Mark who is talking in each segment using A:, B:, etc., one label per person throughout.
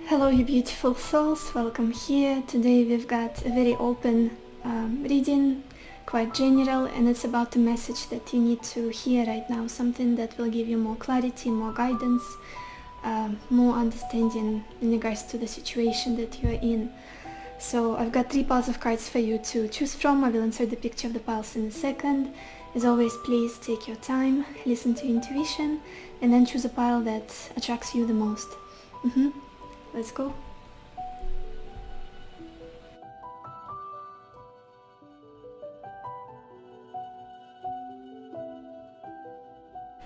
A: Hello you beautiful souls, welcome here. Today we've got a very open reading, quite general, and it's about a message that you need to hear right now, something that will give you more clarity, more guidance, more understanding in regards to the situation that you're in. So I've got 3 piles of cards for you to choose from. I will insert the picture of the piles in a second. As always, please take your time, listen to intuition, and then choose a pile that attracts you the most. Let's go.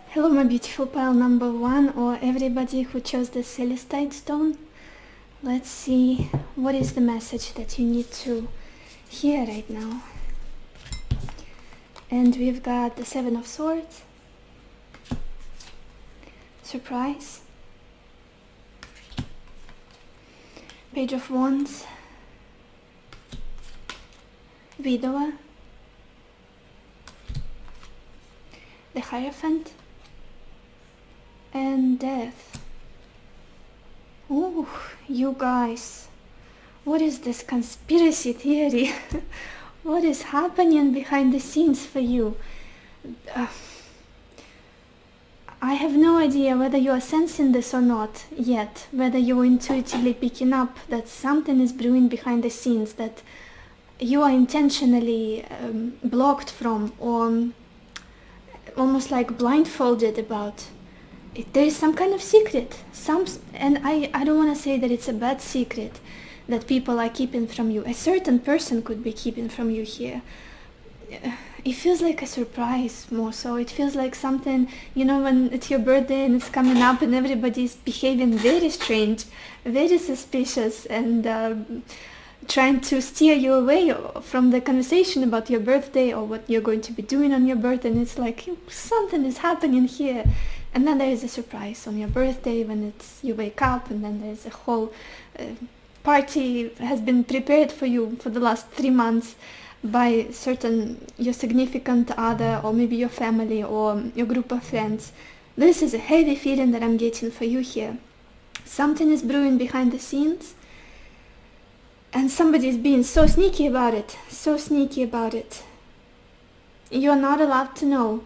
A: Hello my beautiful pile number 1, or everybody who chose the Celestite stone. Let's see what is the message that you need to hear right now. And we've got the 7 of Swords, surprise, Page of Wands, Widower, the Hierophant, and Death. Oh, you guys, what is this conspiracy theory? What is happening behind the scenes for you? I have no idea whether you are sensing this or not yet, whether you're intuitively picking up that something is brewing behind the scenes that you are intentionally blocked from, or almost like blindfolded about. There is some kind of secret, and I don't want to say that it's a bad secret that people are keeping from you. A certain person could be keeping from you here. It feels like a surprise more so. It feels like something, you know, when it's your birthday and it's coming up and everybody's behaving very strange, very suspicious, and trying to steer you away from the conversation about your birthday or what you're going to be doing on your birthday. And it's like something is happening here. And then there is a surprise on your birthday when you wake up, and then there's a whole party has been prepared for you for the last 3 months by your significant other, or maybe your family or your group of friends. This is a heavy feeling that I'm getting for you here. Something is brewing behind the scenes, and somebody is being so sneaky about it, You're not allowed to know.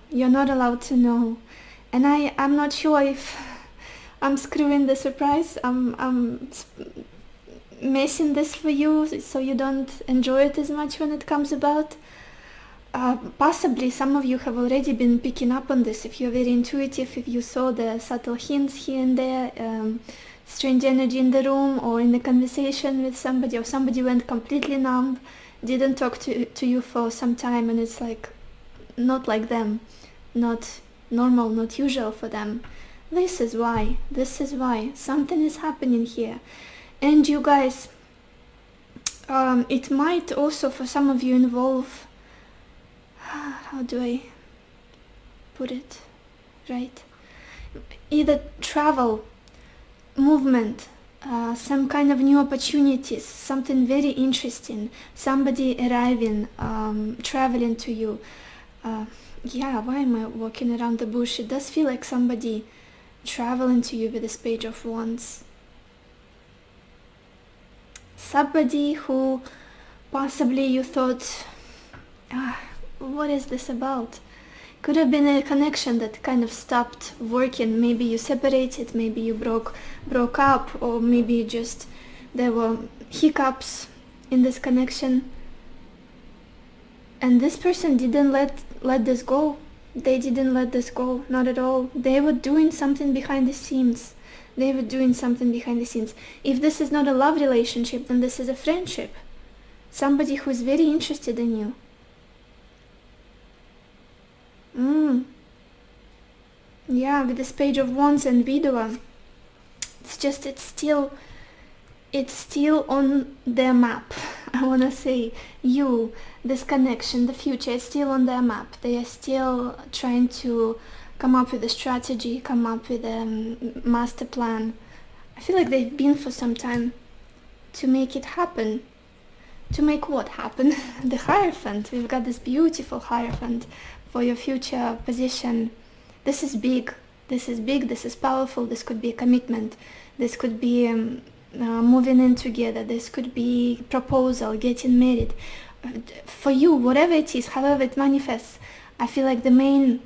A: And I'm not sure if I'm screwing the surprise. I'm messing this for you so you don't enjoy it as much when it comes about. Possibly some of you have already been picking up on this. If you're very intuitive, if you saw the subtle hints here and there, strange energy in the room or in the conversation with somebody, or somebody went completely numb, didn't talk to you for some time, and it's like not like them, not normal, not usual for them. This is why something is happening here. And you guys, it might also for some of you involve, how do I put it right, either travel, movement, some kind of new opportunities, something very interesting, somebody arriving, traveling to you. Yeah, why am I walking around the bush? It does feel like somebody traveling to you with this Page of Wands. Somebody who possibly you thought, what is this about? Could have been a connection that kind of stopped working. Maybe you separated, maybe you broke up, or maybe just there were hiccups in this connection. And this person didn't let this go. They didn't let this go, not at all. They were doing something behind the scenes. If this is not a love relationship, then this is a friendship. Somebody who is very interested in you. Yeah, with this Page of Wands and Widower, it's still on their map. I want to say this connection, the future, is still on their map. They are still trying to come up with a strategy, come up with a master plan. I feel like they've been for some time to make it happen. To make what happen? The Hierophant. We've got this beautiful Hierophant for your future position. This is big, this is powerful, this could be a commitment, this could be moving in together. This could be proposal, getting married. For you, whatever it is, however it manifests, I feel like the main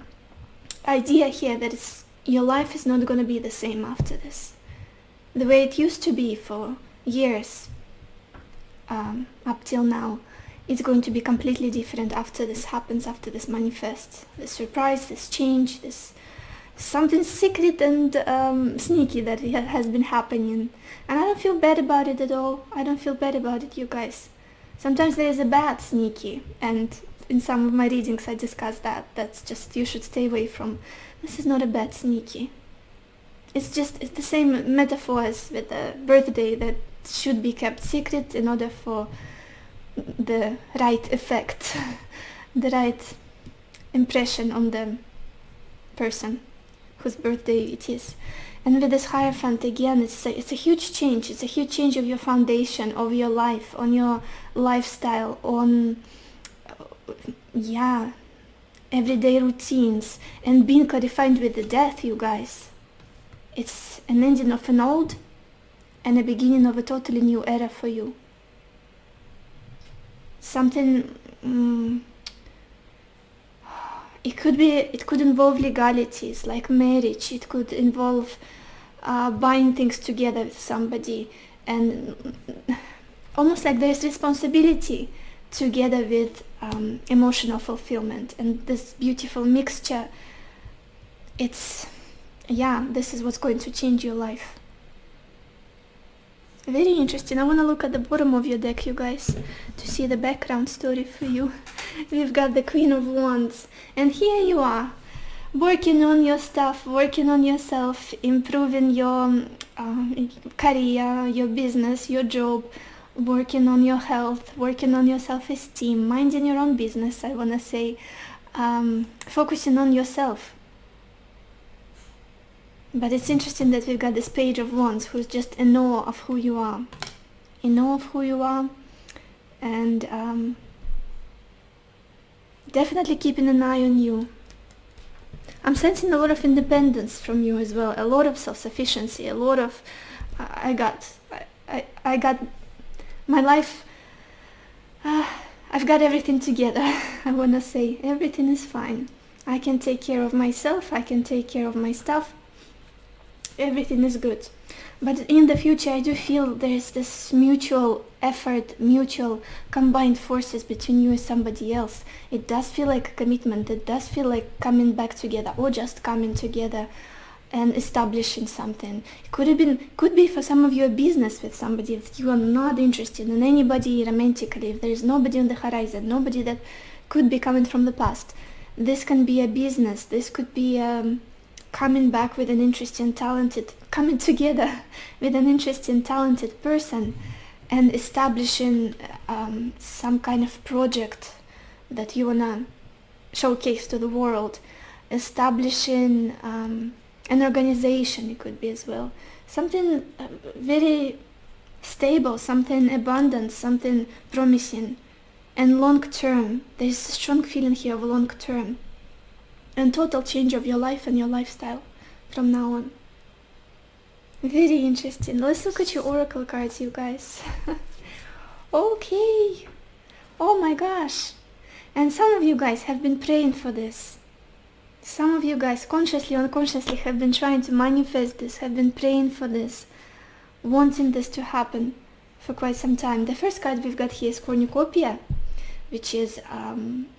A: idea here that your life is not going to be the same after this. The way it used to be for years up till now, it's going to be completely different after this happens, after this manifests. This surprise, this change, this something secret and sneaky that has been happening. And I don't feel bad about it at all. I don't feel bad about it, you guys. Sometimes there is a bad sneaky, and in some of my readings I discuss that. That's just, you should stay away from. This is not a bad sneaky. It's the same metaphor as with the birthday that should be kept secret in order for the right effect, the right impression on the person whose birthday it is. And with this Hierophant, again, it's a huge change. It's a huge change of your foundation, of your life, on your lifestyle, on everyday routines, and being codified with the death, you guys. It's an ending of an old and a beginning of a totally new era for you. Something it could involve legalities like marriage. It could involve buying things together with somebody, and almost like there's responsibility together with emotional fulfillment, and this beautiful mixture. This is what's going to change your life. Very interesting. I want to look at the bottom of your deck, you guys, to see the background story for you. We've got the Queen of Wands, and here you are, working on your stuff, working on yourself, improving your career, your business, your job, working on your health, working on your self-esteem, minding your own business, I want to say, focusing on yourself. But it's interesting that we've got this Page of Wands, who's just in awe of who you are. In awe of who you are, and definitely keeping an eye on you. I'm sensing a lot of independence from you as well, a lot of self-sufficiency, a lot of I got my life, I've got everything together. I want to say everything is fine. I can take care of myself, I can take care of my stuff. Everything is good. But in the future, I do feel there's this mutual effort, mutual combined forces between you and somebody else. It does feel like a commitment. It does feel like coming back together, or just coming together and establishing something. It could be for some of you a business with somebody. If you are not interested in anybody romantically, if there is nobody on the horizon, nobody that could be coming from the past, this can be a business. This could be coming back with an interesting, talented, coming together with an interesting, talented person, and establishing some kind of project that you wanna showcase to the world, establishing an organization. It could be as well something very stable, something abundant, something promising, and long term. There's a strong feeling here of long term and total change of your life and your lifestyle from now on. Very interesting. Let's look at your oracle cards, you guys. Okay. Oh my gosh. And some of you guys have been praying for this. Some of you guys, consciously or unconsciously, have been trying to manifest this, have been praying for this, wanting this to happen for quite some time. The first card we've got here is Cornucopia, which is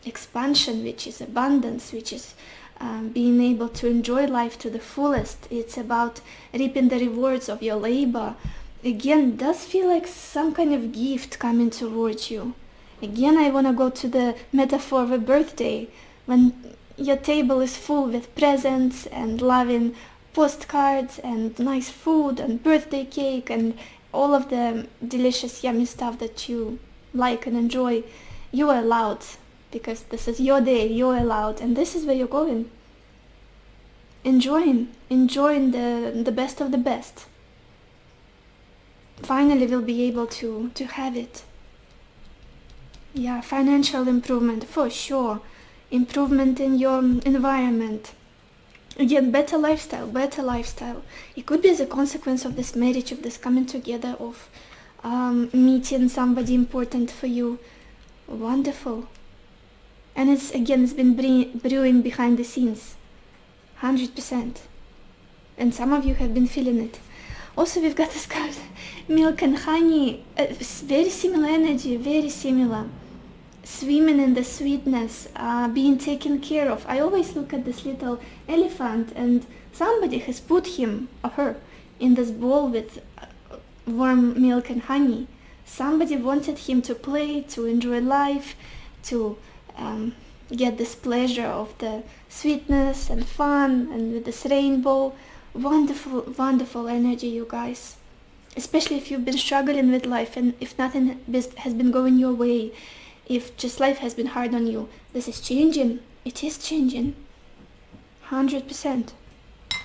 A: expansion, which is abundance, which is being able to enjoy life to the fullest. It's about reaping the rewards of your labor. Again, does feel like some kind of gift coming towards you. Again, I want to go to the metaphor of a birthday, when your table is full with presents and loving postcards and nice food and birthday cake and all of the delicious, yummy stuff that you like and enjoy. You are allowed, because this is your day. You're allowed, and this is where you're going. Enjoying the best of the best. Finally, we'll be able to have it. Yeah, financial improvement for sure. Improvement in your environment. Again, better lifestyle, better lifestyle. It could be as a consequence of this marriage, of this coming together, of meeting somebody important for you. Wonderful. And it's been brewing behind the scenes. 100%. And some of you have been feeling it. Also, we've got this card, milk and honey. Very similar energy, very similar. Swimming in the sweetness, being taken care of. I always look at this little elephant, and somebody has put him or her in this bowl with warm milk and honey. Somebody wanted him to play, to enjoy life, to get this pleasure of the sweetness and fun, and with this rainbow. Wonderful, wonderful energy, you guys. Especially if you've been struggling with life, and if nothing has been going your way, if just life has been hard on you, this is changing. It is changing. 100%.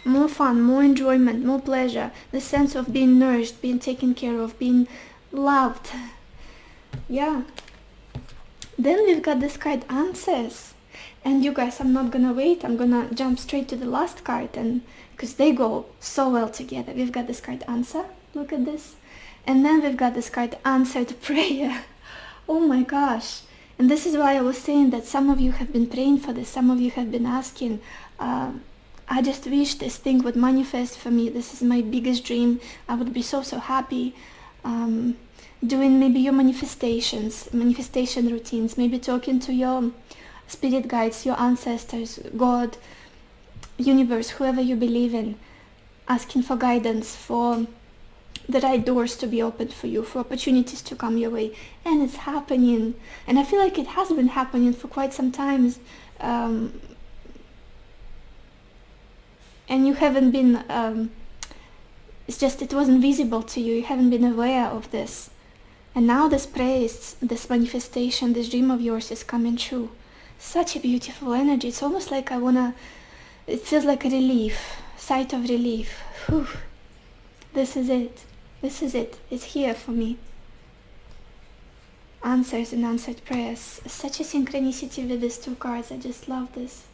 A: More fun, more enjoyment, more pleasure, the sense of being nourished, being taken care of, being loved. Yeah. Then we've got this card, Answers. And you guys, I'm not gonna wait. I'm gonna jump straight to the last card, and because they go so well together. We've got this card, Answer. Look at this. And then we've got this card, Answered Prayer. Oh my gosh. And this is why I was saying that some of you have been praying for this. Some of you have been asking, I just wish this thing would manifest for me. This is my biggest dream. I would be so happy. Doing maybe your manifestation routines, maybe talking to your spirit guides, your ancestors, God, universe, whoever you believe in, asking for guidance, for the right doors to be opened for you, for opportunities to come your way. And it's happening. And I feel like it has been happening for quite some time. And you haven't been, it's just it wasn't visible to you. You haven't been aware of this. And now this praise, this manifestation, this dream of yours is coming true. Such a beautiful energy. It's almost like it feels like a relief, sight of relief. Whew. This is it. This is it. It's here for me. Answers and answered prayers. Such a synchronicity with these two cards. I just love this.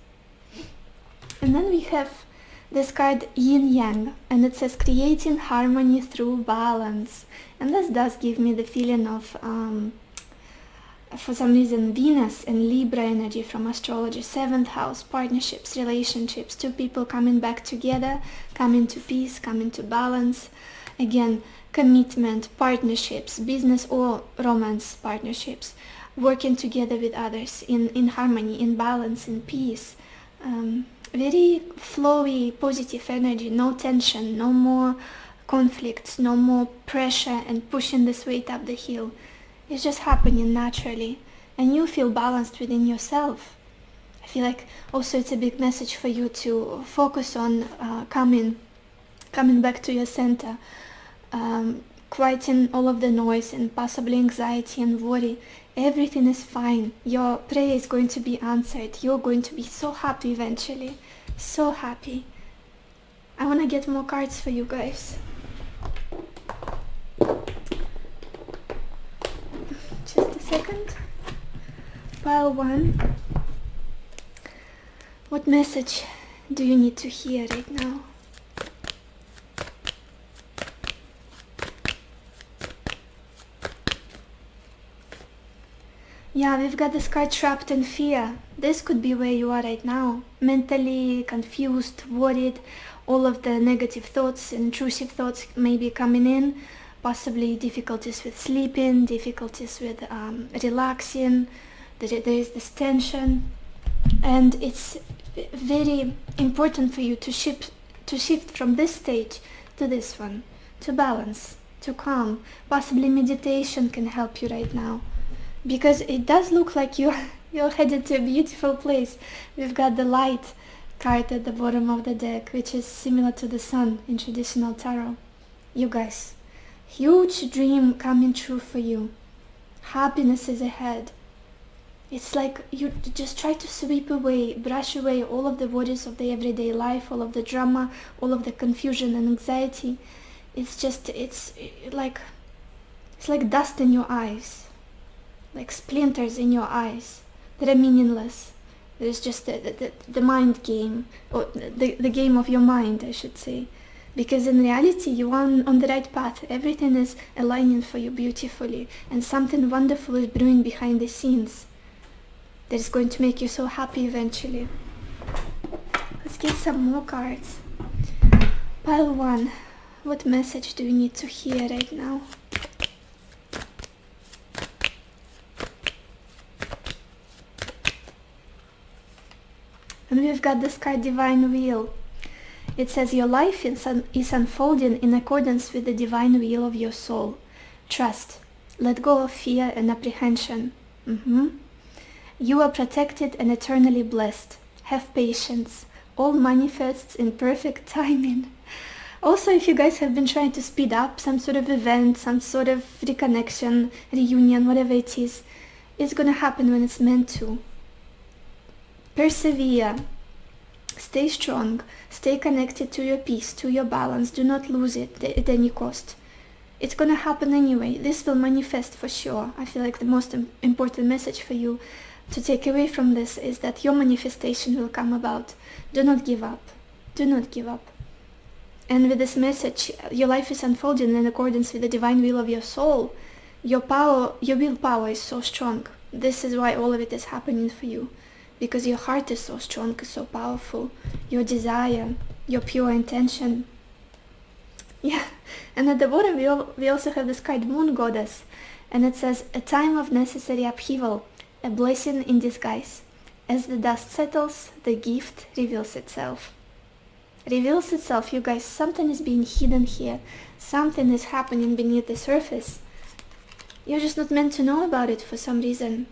A: And then we have this card, Yin Yang, and it says creating harmony through balance. And this does give me the feeling of, for some reason, Venus and Libra energy from astrology, 7th house, partnerships, relationships, two people coming back together, coming to peace, coming to balance. Again, commitment, partnerships, business or romance partnerships, working together with others in harmony, in balance, in peace. Very flowy, positive energy, no tension, no more conflicts, no more pressure and pushing this weight up the hill. It's just happening naturally, and you feel balanced within yourself. I feel like also it's a big message for you to focus on coming back to your center, quieting all of the noise and possibly anxiety and worry. Everything is fine. Your prayer is going to be answered. You're going to be so happy eventually. So happy. I want to get more cards for you guys. Just a second. Pile 1. What message do you need to hear right now? Yeah, we've got this card, Trapped in Fear. This could be where you are right now. Mentally confused, worried, all of the negative thoughts, intrusive thoughts maybe coming in, possibly difficulties with sleeping, difficulties with relaxing. There is this tension. And it's very important for you to shift from this stage to this one, to balance, to calm. Possibly meditation can help you right now. Because it does look like you're headed to a beautiful place. We've got the Light card at the bottom of the deck, which is similar to the Sun in traditional tarot. You guys, huge dream coming true for you. Happiness is ahead. It's like you just try to sweep away, brush away all of the worries of the everyday life, all of the drama, all of the confusion and anxiety. It's like dust in your eyes. Like splinters in your eyes that are meaningless, There's just the mind game, or the game of your mind, I should say. Because in reality, you are on the right path. Everything is aligning for you beautifully, and something wonderful is brewing behind the scenes that is going to make you so happy eventually. Let's get some more cards. Pile 1. What message do you need to hear right now? And we've got this card, Divine Wheel. It says your life is unfolding in accordance with the divine will of your soul. Trust. Let go of fear and apprehension. You are protected and eternally blessed. Have patience. All manifests in perfect timing. Also, if you guys have been trying to speed up some sort of event, some sort of reconnection, reunion, whatever it is, it's gonna happen when it's meant to. Persevere. Stay strong. Stay connected to your peace, to your balance. Do not lose it at any cost. It's gonna happen anyway. This will manifest for sure. I feel like the most important message for you to take away from this is that your manifestation will come about. Do not give up. Do not give up. And with this message, your life is unfolding in accordance with the divine will of your soul. Your power, your willpower is so strong. This is why all of it is happening for you. Because your heart is so strong, so powerful. Your desire, your pure intention. Yeah, and at the bottom we also have this card, Moon Goddess. And it says, a time of necessary upheaval, a blessing in disguise. As the dust settles, the gift reveals itself. Reveals itself, you guys. Something is being hidden here. Something is happening beneath the surface. You're just not meant to know about it for some reason.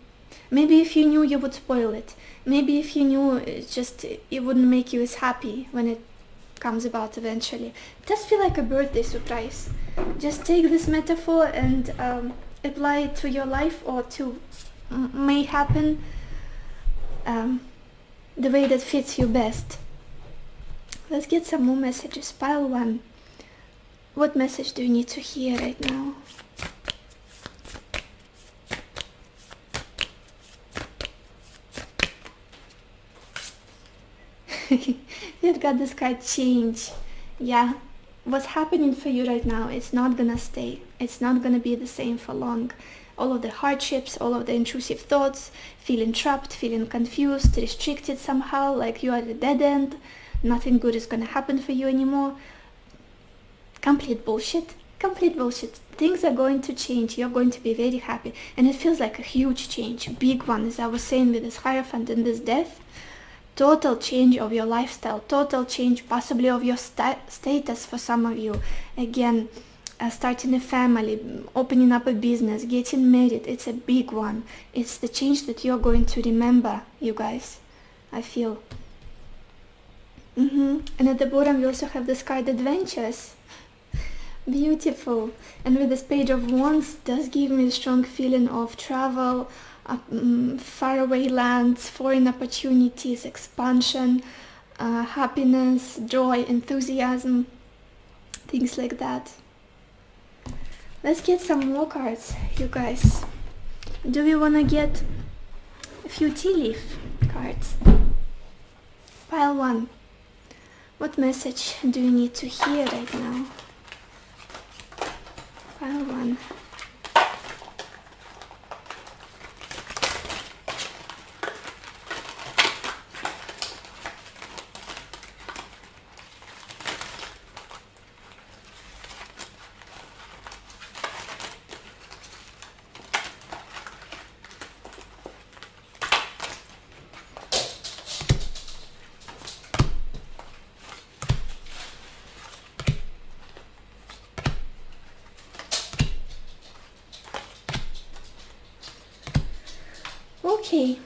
A: Maybe if you knew, you would spoil it. Maybe if you knew, it wouldn't make you as happy when it comes about eventually. It does feel like a birthday surprise. Just take this metaphor and apply it to your life, or to may happen the way that fits you best. Let's get some more messages. Pile 1. What message do you need to hear right now? You've got this card, Change. Yeah, what's happening for you right now, it's not gonna stay. It's not gonna be the same for long. All of the hardships, all of the intrusive thoughts, feeling trapped, feeling confused, restricted somehow, like you are at a dead end. Nothing good is gonna happen for you anymore. Complete bullshit. Complete bullshit. Things are going to change. You're going to be very happy. And it feels like a huge change. A big one, as I was saying with this Hierophant and this death. Total change of your lifestyle. Total change possibly of your status for some of you. Again, starting a family, opening up a business, getting married. It's a big one. It's the change that you're going to remember, you guys. I feel. And at the bottom we also have this card, Adventures. Beautiful. And with this Page of Wands, does give me a strong feeling of travel, faraway lands, foreign opportunities, expansion, happiness, joy, enthusiasm, things like that. Let's get some more cards, you guys. Do we want to get a few tea leaf cards? Pile 1. What message do you need to hear right now? Pile 1. Okay,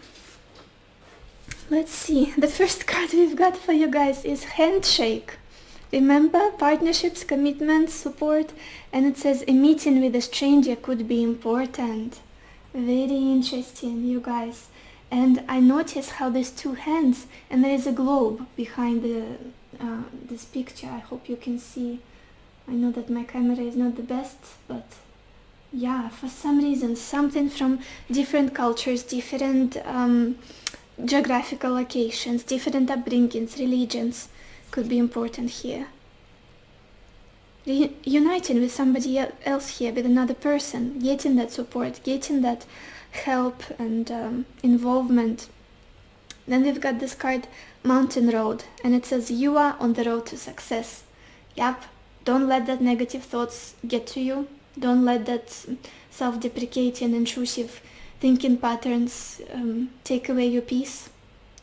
A: let's see. The first card we've got for you guys is Handshake. Remember, partnerships, commitments, support, and it says a meeting with a stranger could be important. Very interesting, you guys. And I noticed how there's two hands and there is a globe behind this picture. I hope you can see. I know that my camera is not the best, but yeah, for some reason, something from different cultures, different geographical locations, different upbringings, religions could be important here. Uniting with somebody else here, with another person, getting that support, getting that help and involvement. Then we've got this card, Mountain Road, and it says you are on the road to success. Yep, don't let that negative thoughts get to you. Don't let that self-deprecating, intrusive thinking patterns take away your peace.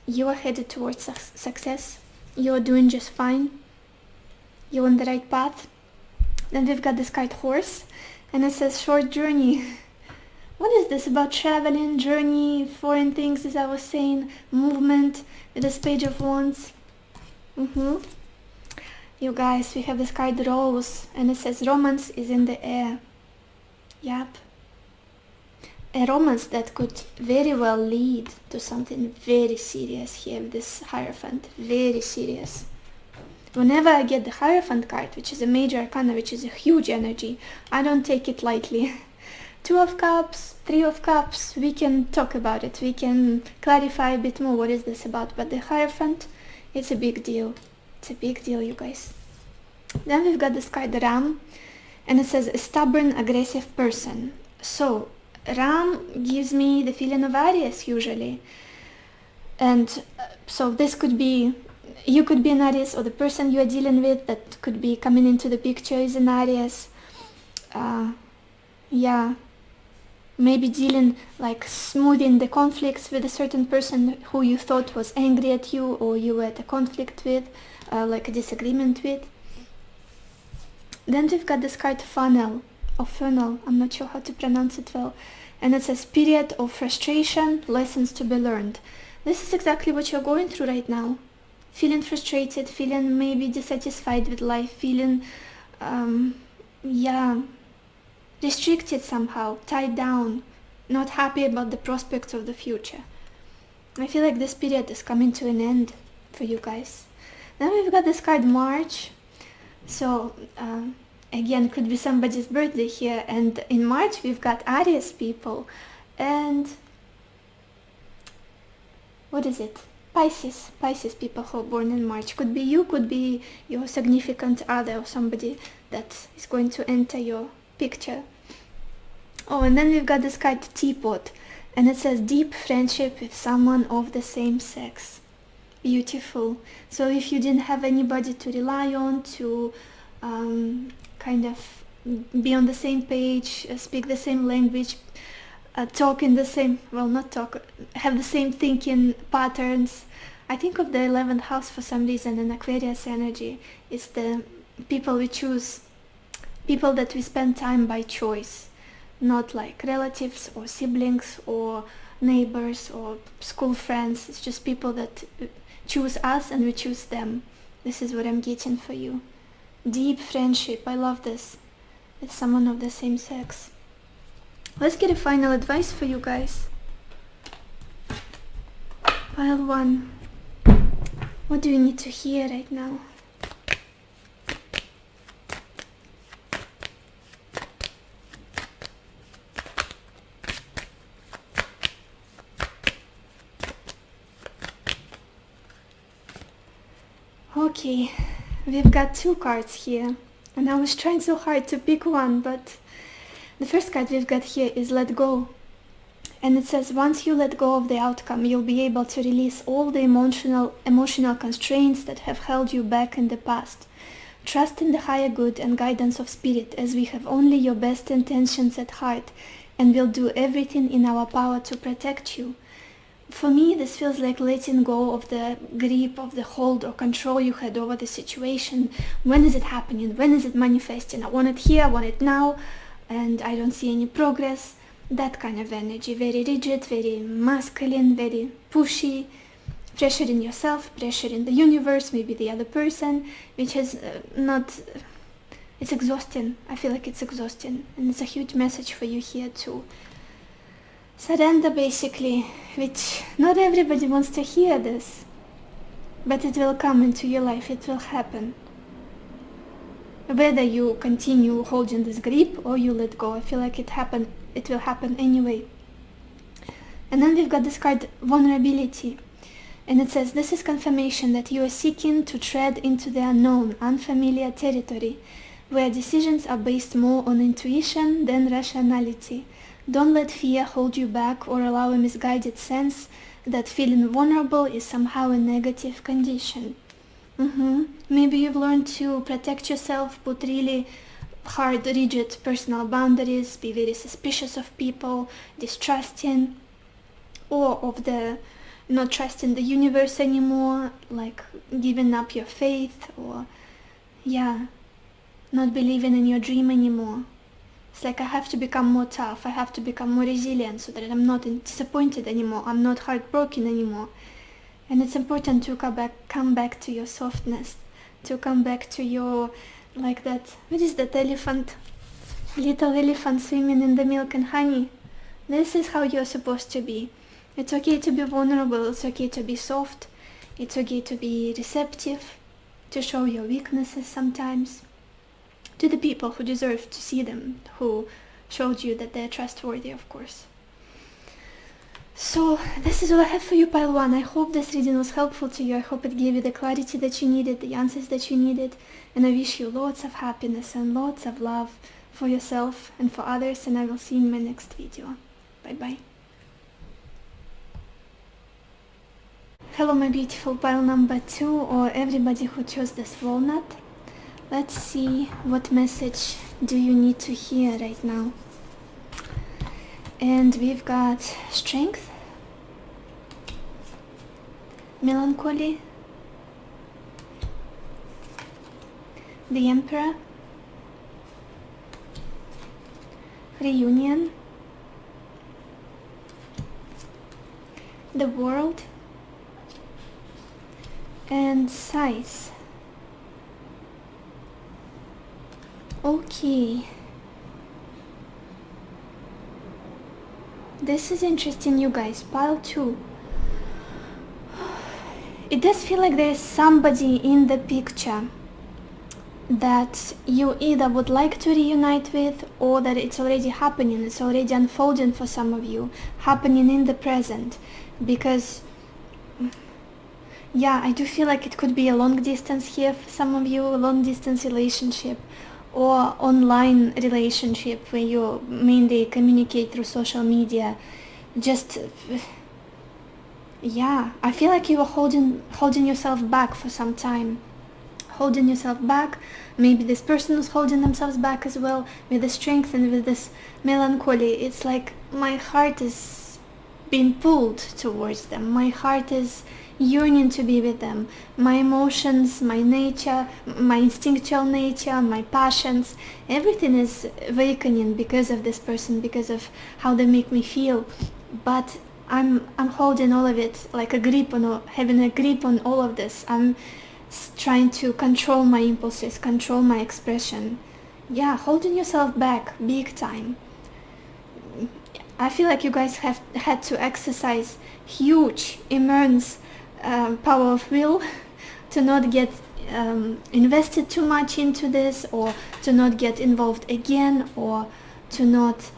A: You are headed towards success. You are doing just fine. You're on the right path. Then we've got this card, Horse, and it says short journey. What is this about traveling, journey, foreign things, as I was saying, movement, with this Page of Wands? You guys, we have this card, Rose, and it says romance is in the air. Yep. A romance that could very well lead to something very serious here with this Hierophant. Very serious. Whenever I get the Hierophant card, which is a major arcana, which is a huge energy, I don't take it lightly. 2 of Cups, 3 of Cups, we can talk about it. We can clarify a bit more what is this about. But the Hierophant, it's a big deal. It's a big deal, you guys. Then we've got this card, Ram, and it says a stubborn, aggressive person. So, Ram gives me the feeling of Aries usually. And so this could be, you could be an Aries, or the person you are dealing with that could be coming into the picture is an Aries. Yeah. Maybe dealing, like smoothing the conflicts with a certain person who you thought was angry at you, or you were at a conflict with, like a disagreement with. Then we've got this card, Funnel, or Funnel, I'm not sure how to pronounce it well. And it says period of frustration, lessons to be learned. This is exactly what you're going through right now. Feeling frustrated, feeling maybe dissatisfied with life, feeling, restricted somehow, tied down, not happy about the prospects of the future. I feel like this period is coming to an end for you guys. Then we've got this card, March. So, again, could be somebody's birthday here, and in March we've got Aries people, and what is it? Pisces people who are born in March. Could be you, could be your significant other, or somebody that is going to enter your picture. Oh, and then we've got this card, Teapot, and it says deep friendship with someone of the same sex. Beautiful. So if you didn't have anybody to rely on, to kind of be on the same page, speak the same language, talk in the same, well, not talk, have the same thinking patterns. I think of the 11th house for some reason, and Aquarius energy. It's the people we choose, people that we spend time by choice, not like relatives or siblings or neighbors or school friends. It's just people that choose us and we choose them. This is what I'm getting for you. Deep friendship, I love this. It's someone of the same sex. Let's get a final advice for you guys. Pile 1. What do you need to hear right now? Okay, we've got 2 cards here, and I was trying so hard to pick one, but the first card we've got here is Let Go. And it says once you let go of the outcome, you'll be able to release all the emotional constraints that have held you back in the past. Trust in the higher good and guidance of spirit, as we have only your best intentions at heart, and will do everything in our power to protect you. For me, this feels like letting go of the grip, of the hold or control you had over the situation. When is it happening? When is it manifesting? I want it here, I want it now, and I don't see any progress. That kind of energy, very rigid, very masculine, very pushy, pressuring yourself, pressuring the universe, maybe the other person, which is it's exhausting. I feel like it's exhausting, and it's a huge message for you here to surrender, basically, which not everybody wants to hear this, but it will come into your life, it will happen. Whether you continue holding this grip or you let go, I feel like it will happen anyway. And then we've got this card, Vulnerability. And it says, this is confirmation that you are seeking to tread into the unknown, unfamiliar territory, where decisions are based more on intuition than rationality. Don't let fear hold you back or allow a misguided sense that feeling vulnerable is somehow a negative condition. Maybe you've learned to protect yourself, put really hard, rigid personal boundaries, be very suspicious of people, distrusting, or of the not trusting the universe anymore, like giving up your faith, or not believing in your dream anymore. It's like I have to become more tough, I have to become more resilient so that I'm not disappointed anymore, I'm not heartbroken anymore. And it's important to come back to your softness, to come back to your, like that, what is that elephant? Little elephant swimming in the milk and honey. This is how you're supposed to be. It's okay to be vulnerable, it's okay to be soft, it's okay to be receptive, to show your weaknesses sometimes, to the people who deserve to see them, who showed you that they're trustworthy, of course. So this is all I have for you, Pile 1. I hope this reading was helpful to you. I hope it gave you the clarity that you needed, the answers that you needed, and I wish you lots of happiness and lots of love for yourself and for others, and I will see you in my next video. Bye bye. Hello my beautiful pile number 2, or everybody who chose this walnut. Let's see what message do you need to hear right now. And we've got strength, melancholy, the Emperor, reunion, the world, and size. Okay. This is interesting, you guys. Pile 2. It does feel like there is somebody in the picture that you either would like to reunite with, or that it's already happening, it's already unfolding for some of you, happening in the present. Because I do feel like it could be a long distance here for some of you, a long distance relationship, or online relationship where you mainly communicate through social media. I feel like you were holding yourself back for some time. Holding yourself back. Maybe this person was holding themselves back as well, with the strength and with this melancholy. It's like my heart is being pulled towards them. My heart is yearning to be with them. My emotions, my nature, my instinctual nature, my passions, everything is awakening because of this person, because of how they make me feel. But I'm holding all of it, like having a grip on all of this. I'm trying to control my impulses, control my expression. Holding yourself back big time. I feel like you guys have had to exercise huge, immense power of will to not get invested too much into this, or to not get involved again, or to not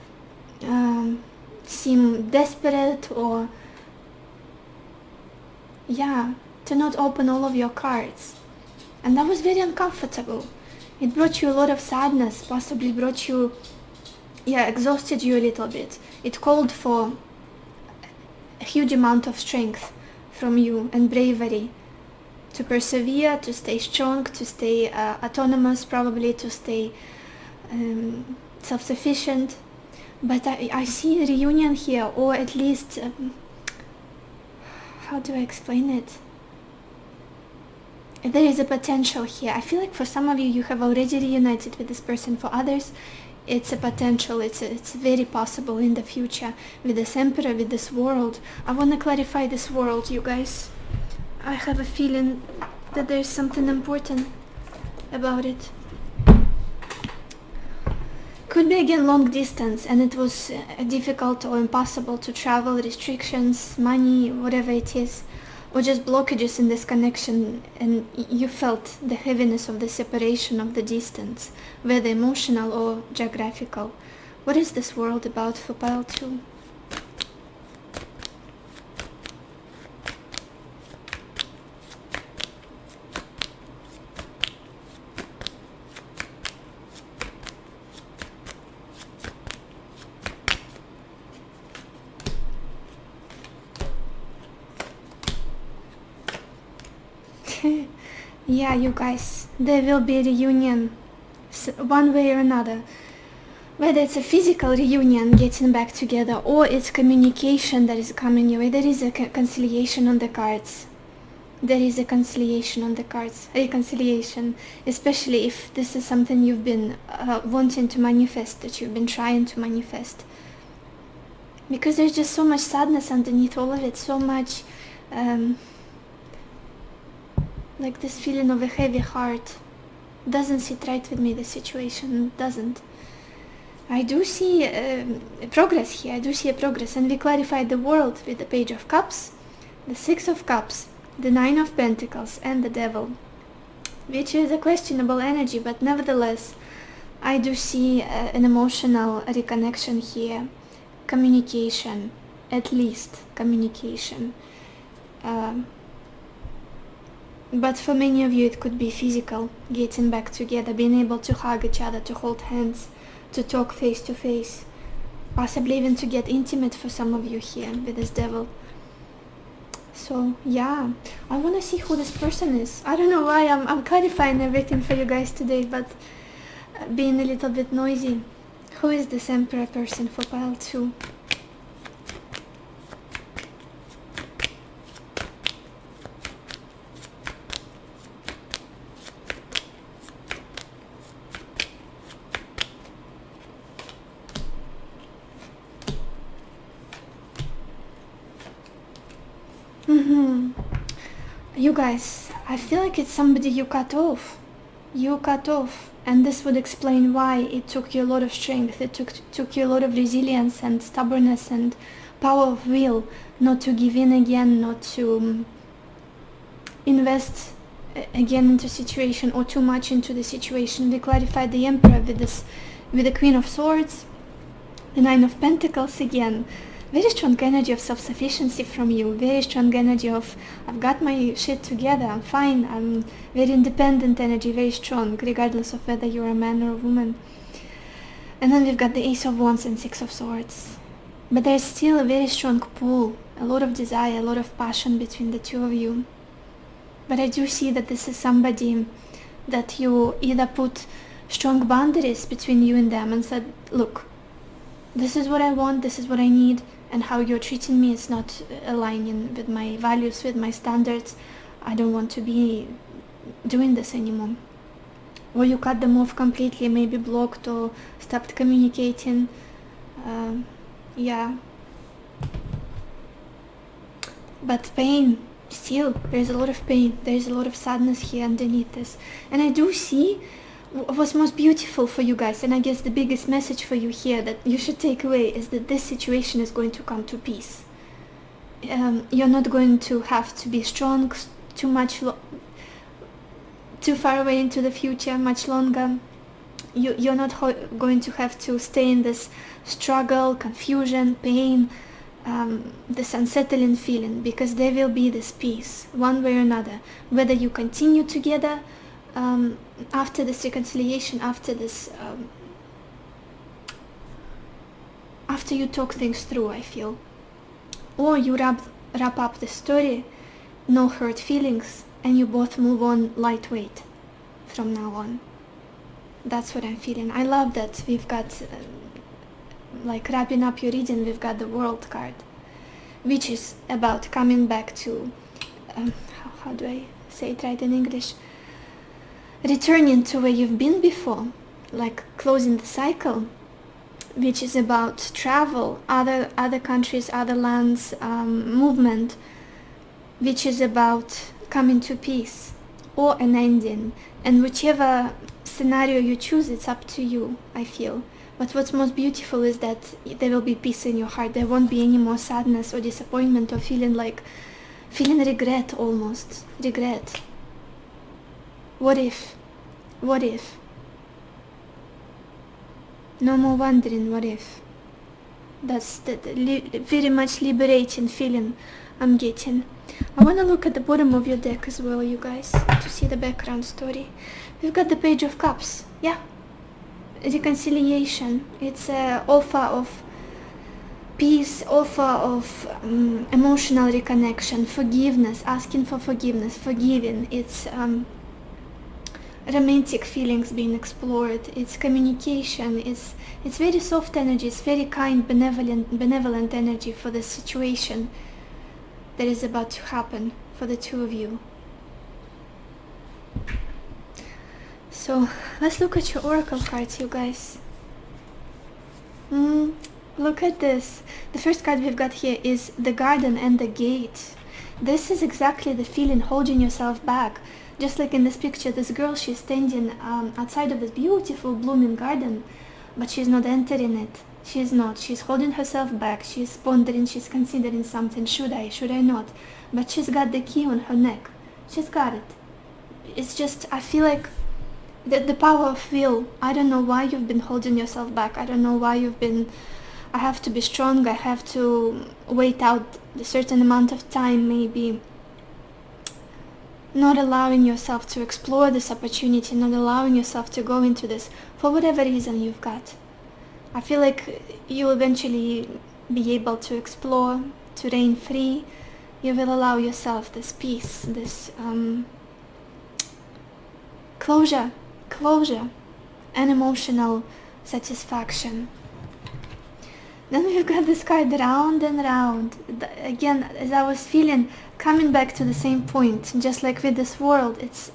A: seem desperate, or to not open all of your cards. And that was very uncomfortable. It brought you a lot of sadness, possibly brought you, exhausted you a little bit. It called for a huge amount of strength from you and bravery to persevere, to stay strong, to stay autonomous, probably to stay self-sufficient. But I see a reunion here, or at least how do I explain it? There is a potential here. I feel like for some of you, you have already reunited with this person. For others, it's a potential. It's very possible in the future with this Emperor, with this world. I want to clarify this world, you guys. I have a feeling that there's something important about it. Could be again long distance, and it was difficult or impossible to travel, restrictions, money, whatever it is, or just blockages in this connection, and you felt the heaviness of the separation, of the distance, whether emotional or geographical. What is this world about for pile 2? Yeah, you guys, there will be a reunion one way or another. Whether it's a physical reunion, getting back together, or it's communication that is coming your way, there is a conciliation on the cards. There is a conciliation on the cards. Reconciliation, especially if this is something you've been wanting to manifest, that you've been trying to manifest. Because there's just so much sadness underneath all of it, so much like this feeling of a heavy heart. Doesn't sit right with me, the situation doesn't. I do see progress here, I do see a progress, and we clarified the world with the Page of Cups, the Six of Cups, the Nine of Pentacles, and the Devil, which is a questionable energy, but nevertheless, I do see an emotional reconnection here, communication, at least communication. But for many of you it could be physical, getting back together, being able to hug each other, to hold hands, to talk face to face, possibly even to get intimate for some of you here with this Devil. So yeah, I want to see who this person is. I don't know why I'm clarifying everything for you guys today, but being a little bit noisy. Who is this Emperor person for pile 2? You guys, I feel like it's somebody you cut off. You cut off, and this would explain why it took you a lot of strength. It took you a lot of resilience and stubbornness and power of will not to give in again, not to invest again into situation or too much into the situation. We clarified the Emperor with the Queen of Swords, the Nine of Pentacles again. Very strong energy of self-sufficiency from you, very strong energy of I've got my shit together, I'm fine, I'm very independent energy, very strong, regardless of whether you're a man or a woman. And then we've got the Ace of Wands and Six of Swords. But there's still a very strong pull, a lot of desire, a lot of passion between the two of you. But I do see that this is somebody that you either put strong boundaries between you and them and said, look, this is what I want, this is what I need, and how you're treating me is not aligning with my values, with my standards. I don't want to be doing this anymore. Or you cut them off completely, maybe blocked or stopped communicating. Yeah. But pain, still, there's a lot of pain, there's a lot of sadness here underneath this. And I do see what's most beautiful for you guys, and I guess the biggest message for you here that you should take away is that this situation is going to come to peace. You're not going to have to be strong too far away into the future, much longer. You're not going to have to stay in this struggle, confusion, pain, this unsettling feeling, because there will be this peace, one way or another, whether you continue together after this reconciliation, after this after you talk things through, I feel, or you wrap up the story, no hurt feelings, and you both move on lightweight from now on. That's what I'm feeling. I love that we've got like wrapping up your reading, we've got the World card, which is about coming back to how do I say it right in English, returning to where you've been before, like closing the cycle, which is about travel, other countries, other lands, movement, which is about coming to peace or an ending. And whichever scenario you choose, it's up to you, I feel. But what's most beautiful is that there will be peace in your heart. There won't be any more sadness or disappointment or feeling regret, almost regret. What if? What if? No more wondering what if. That's the very much liberating feeling I'm getting. I want to look at the bottom of your deck as well, you guys, to see the background story. We've got the Page of Cups. Yeah. Reconciliation. It's an offer of peace, offer of emotional reconnection, forgiveness, asking for forgiveness, forgiving. It's romantic feelings being explored. It's communication. It's very soft energy. It's very kind, benevolent energy for the situation that is about to happen for the two of you. So let's look at your oracle cards, you guys. Look at this. The first card we've got here is the garden and the gate. This is exactly the feeling, holding yourself back. Just like in this picture, this girl, she's standing outside of this beautiful blooming garden, but she's not entering it. She's not. She's holding herself back. She's pondering, she's considering something. Should I not? But she's got the key on her neck. She's got it. It's just, I feel like the power of will. I don't know why you've been holding yourself back. I don't know why you've been, I have to be strong. I have to wait out a certain amount of time, maybe. Not allowing yourself to explore this opportunity, not allowing yourself to go into this for whatever reason you've got. I feel like you'll eventually be able to explore, to reign free. You will allow yourself this peace, this closure, and emotional satisfaction. Then we've got this card round and round. Again, as I was feeling, coming back to the same point, just like with this world, it's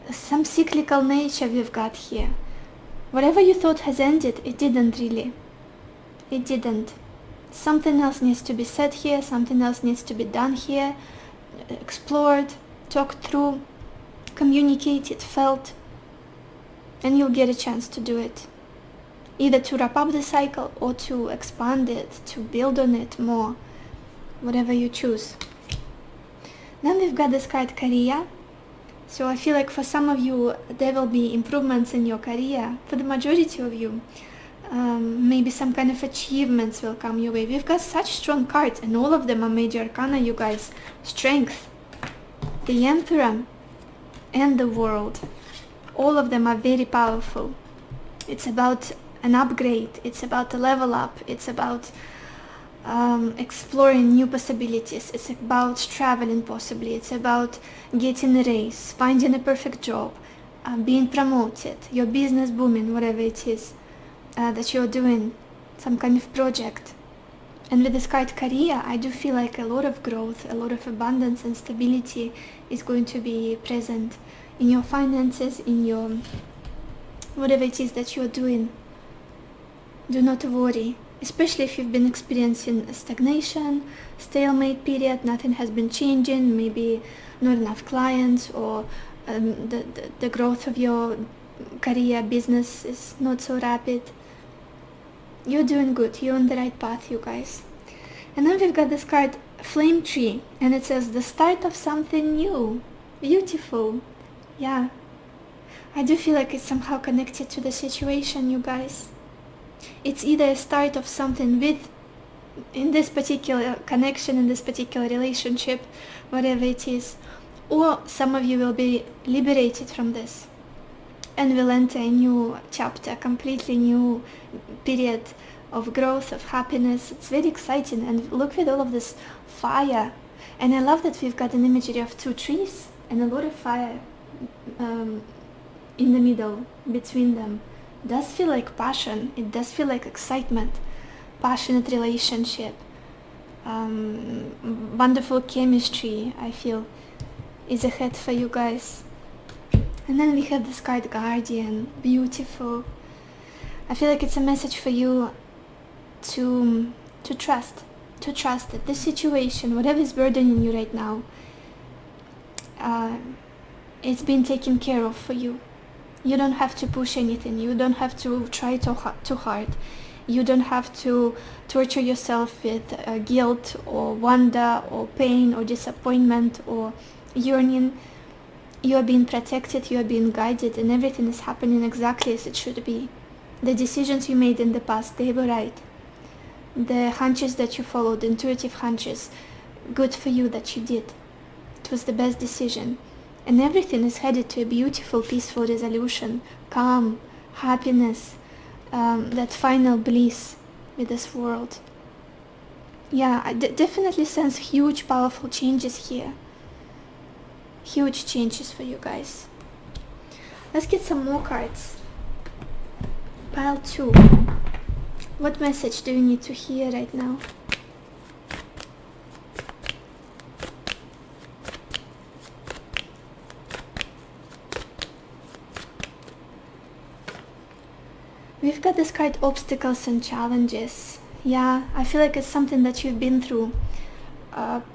A: some cyclical nature we've got here. Whatever you thought has ended, it didn't really. It didn't. Something else needs to be said here, something else needs to be done here, explored, talked through, communicated, felt, and you'll get a chance to do it. Either to wrap up the cycle or to expand it, to build on it more, whatever you choose. Then we've got this card career. So I feel like for some of you there will be improvements in your career. For the majority of you, maybe some kind of achievements will come your way. We've got such strong cards, and all of them are major arcana, you guys. Strength, the Emperor, and the World. All of them are very powerful. It's about an upgrade, it's about a level up, it's about exploring new possibilities, it's about traveling possibly, it's about getting a raise, finding a perfect job, being promoted, your business booming, whatever it is that you're doing, some kind of project. And with this card career, I do feel like a lot of growth, a lot of abundance and stability is going to be present in your finances, in your whatever it is that you're doing. Do not worry, especially if you've been experiencing a stagnation, stalemate period, nothing has been changing, maybe not enough clients, or the growth of your career, business is not so rapid. You're doing good, you're on the right path, you guys. And then we've got this card, Flame Tree, and it says the start of something new. Beautiful. Yeah. I do feel like it's somehow connected to the situation, you guys. It's either a start of something in this particular connection, in this particular relationship, whatever it is, or some of you will be liberated from this and will enter a new chapter, completely new period of growth, of happiness. It's very exciting, and look at all of this fire. And I love that we've got an imagery of two trees and a lot of fire in the middle, between them. It does feel like passion, it does feel like excitement, passionate relationship, wonderful chemistry, I feel, is ahead for you guys. And then we have this card Guardian, beautiful. I feel like it's a message for you to trust that this situation, whatever is burdening you right now, it's been taken care of for you. You don't have to push anything. You don't have to try too hard. You don't have to torture yourself with guilt or wonder or pain or disappointment or yearning. You are being protected, you are being guided, and everything is happening exactly as it should be. The decisions you made in the past, they were right. The hunches that you followed, intuitive hunches, good for you that you did. It was the best decision. And everything is headed to a beautiful, peaceful resolution, calm, happiness, that final bliss with this world. Yeah, I definitely sense huge, powerful changes here. Huge changes for you guys. Let's get some more cards. Pile 2. What message do you need to hear right now? We've got this card, obstacles and challenges. Yeah, I feel like it's something that you've been through,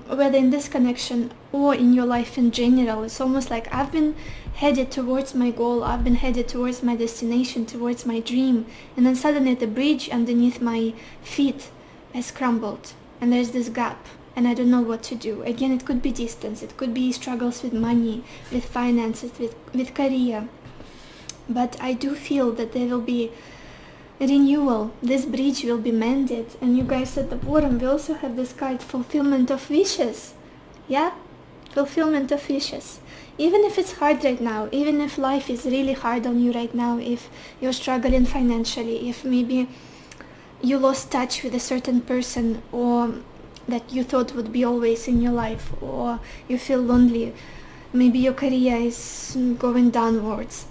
A: whether in this connection or in your life in general. It's almost like I've been headed towards my goal, I've been headed towards my destination, towards my dream, and then suddenly the bridge underneath my feet has crumbled, and there's this gap, and I don't know what to do. Again, it could be distance, it could be struggles with money, with finances, with career, but I do feel that there will be renewal. This bridge will be mended. And you guys at the bottom, we also have this card, fulfillment of wishes. Yeah, fulfillment of wishes. Even if it's hard right now, even if life is really hard on you right now, if you're struggling financially, if maybe you lost touch with a certain person or that you thought would be always in your life, or you feel lonely, maybe your career is going downwards,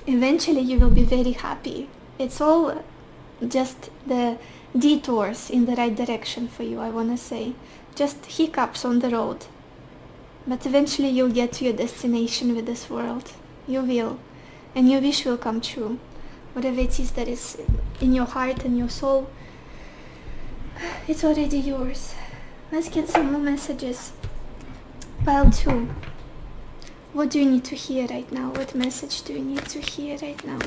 A: eventually you will be very happy. It's all just the detours in the right direction for you, I want to say. Just hiccups on the road. But eventually you'll get to your destination with this world. You will. And your wish will come true. Whatever it is that is in your heart and your soul, it's already yours. Let's get some more messages. Pile 2. What do you need to hear right now? What message do you need to hear right now?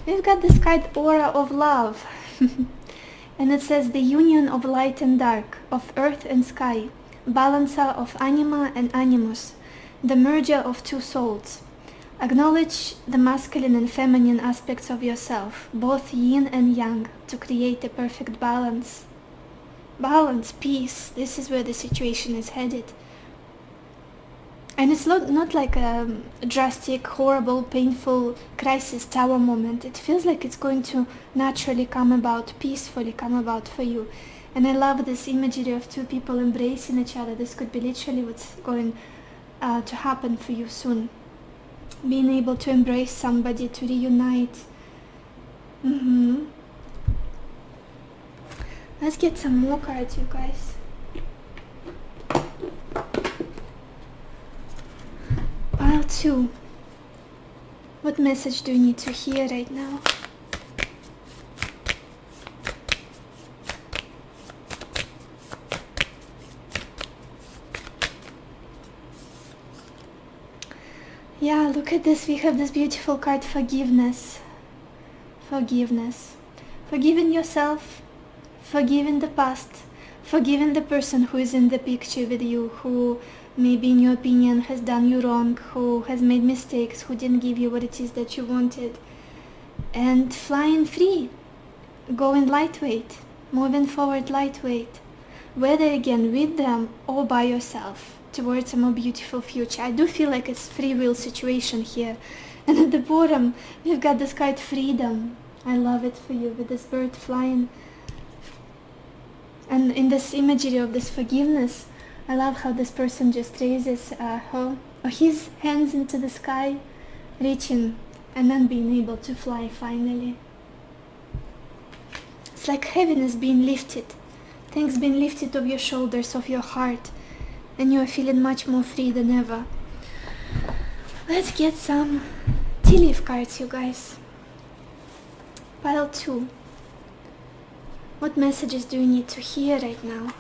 A: We've got this card, Aura of Love. And it says, the union of light and dark, of earth and sky, balancer of anima and animus, the merger of two souls. Acknowledge the masculine and feminine aspects of yourself, both yin and yang, to create a perfect balance. Balance, peace, this is where the situation is headed. And it's not like a drastic, horrible, painful crisis tower moment. It feels like it's going to naturally come about, peacefully come about for you. And I love this imagery of two people embracing each other. This could be literally what's going to happen for you soon. Being able to embrace somebody, to reunite. Let's get some more cards, you guys. Pile 2. What message do you need to hear right now? Yeah, look at this. We have this beautiful card, forgiveness. Forgiveness. Forgiving yourself, forgiving the past, forgiving the person who is in the picture with you, who maybe in your opinion has done you wrong, who has made mistakes, who didn't give you what it is that you wanted. And flying free, going lightweight, moving forward lightweight, whether again with them or by yourself, towards a more beautiful future. I do feel like it's free will situation here. And at the bottom we've got this card, freedom. I love it for you, with this bird flying. And in this imagery of this forgiveness, I love how this person just raises his hands into the sky, reaching, and then being able to fly finally. It's like heaviness being lifted, things being lifted off your shoulders, off your heart, and you are feeling much more free than ever. Let's get some tea leaf cards, you guys. Pile 2. What messages do you need to hear right now?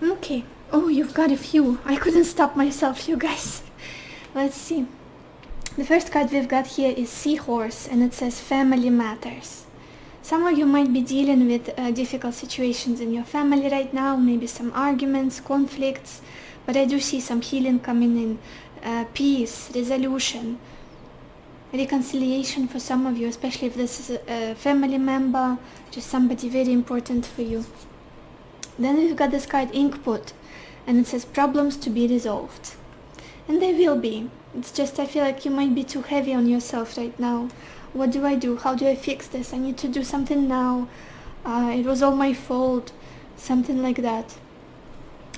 A: Okay. Oh, you've got a few. I couldn't stop myself, you guys. Let's see. The first card we've got here is Seahorse, and it says Family Matters. Some of you might be dealing with difficult situations in your family right now, maybe some arguments, conflicts, but I do see some healing coming in, peace, resolution, reconciliation for some of you, especially if this is a family member, just somebody very important for you. Then we've got this card Inkpot, and it says problems to be resolved. And they will be. It's just I feel like you might be too heavy on yourself right now. What do I do? How do I fix this? I need to do something now. It was all my fault. Something like that.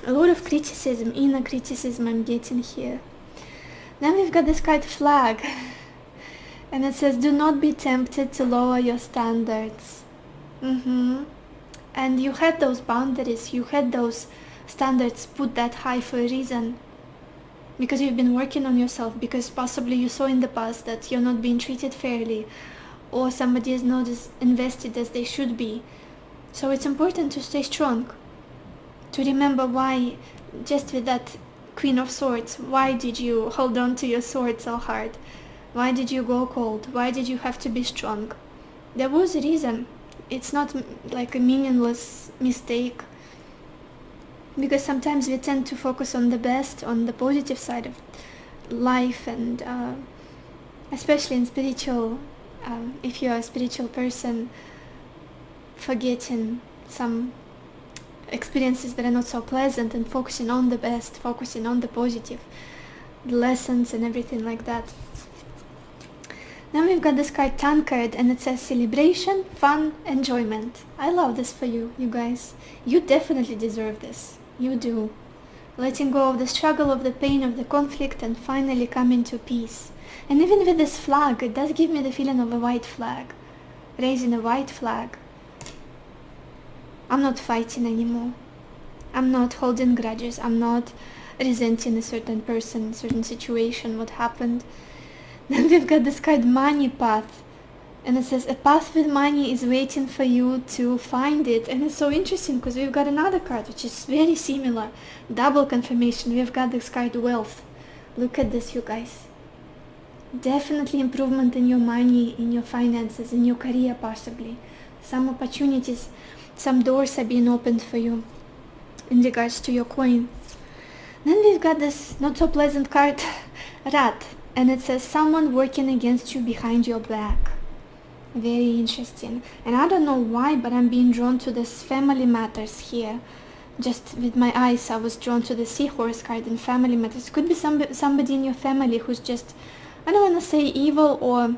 A: A lot of criticism, inner criticism I'm getting here. Then we've got this card Flag. And it says, do not be tempted to lower your standards. And you had those boundaries, you had those standards put that high for a reason. Because you've been working on yourself, because possibly you saw in the past that you're not being treated fairly, or somebody is not as invested as they should be. So it's important to stay strong, to remember why, just with that Queen of Swords, why did you hold on to your sword so hard? Why did you go cold? Why did you have to be strong? There was a reason. It's not like a meaningless mistake. Because sometimes we tend to focus on the best, on the positive side of life, and especially in spiritual, if you're a spiritual person, forgetting some experiences that are not so pleasant and focusing on the best, focusing on the positive, the lessons and everything like that. Now we've got this card Tankard, and it says celebration, fun, enjoyment. I love this for you, you guys. You definitely deserve this. You do. Letting go of the struggle, of the pain, of the conflict, and finally coming to peace. And even with this flag, it does give me the feeling of a white flag. Raising a white flag. I'm not fighting anymore. I'm not holding grudges. I'm not resenting a certain person, certain situation, what happened. Then we've got this card Money Path. And it says, a path with money is waiting for you to find it. And it's so interesting because we've got another card which is very similar. Double confirmation. We've got this card Wealth. Look at this, you guys. Definitely improvement in your money, in your finances, in your career possibly. Some opportunities, some doors are being opened for you in regards to your coin. Then we've got this not so pleasant card, Rat. And it says, someone working against you behind your back. Very interesting. And I don't know why, but I'm being drawn to this Family Matters here. Just with my eyes, I was drawn to the Seahorse card in Family Matters. Could be somebody in your family who's just, I don't want to say evil or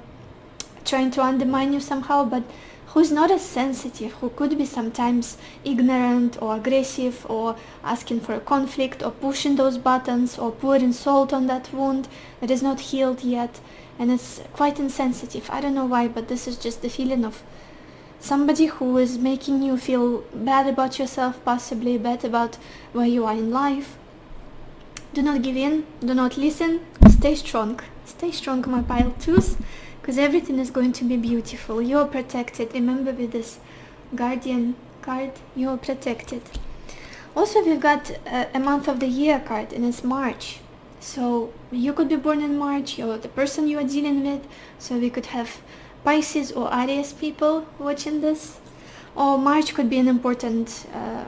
A: trying to undermine you somehow, but who's not as sensitive, who could be sometimes ignorant or aggressive or asking for a conflict or pushing those buttons or pouring salt on that wound that is not healed yet. And it's quite insensitive. I don't know why, but this is just the feeling of somebody who is making you feel bad about yourself, possibly bad about where you are in life. Do not give in, do not listen, stay strong. Stay strong, my pile twos, because everything is going to be beautiful. You're protected. Remember with this Guardian card, you're protected. Also, we've got a month of the year card, and it's March. So you could be born in March, or the person you are dealing with. So we could have Pisces or Aries people watching this. Or March could be an important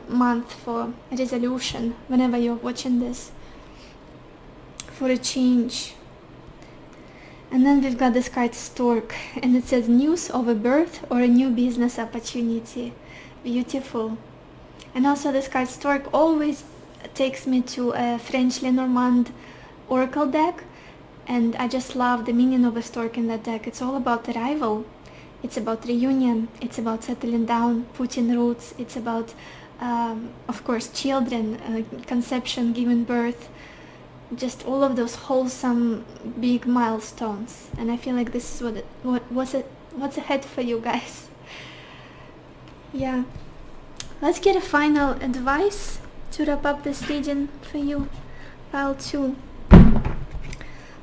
A: month for resolution whenever you're watching this. For a change. And then we've got this card Stork, and it says news of a birth or a new business opportunity. Beautiful. And also this card Stork always takes me to a French Lenormand oracle deck, and I just love the meaning of a stork in that deck. It's all about arrival, it's about reunion, it's about settling down, putting roots, it's about of course children, conception, giving birth, just all of those wholesome big milestones. And I feel like this is what's ahead for you guys. Yeah, let's get a final advice to wrap up this reading for you, pile 2.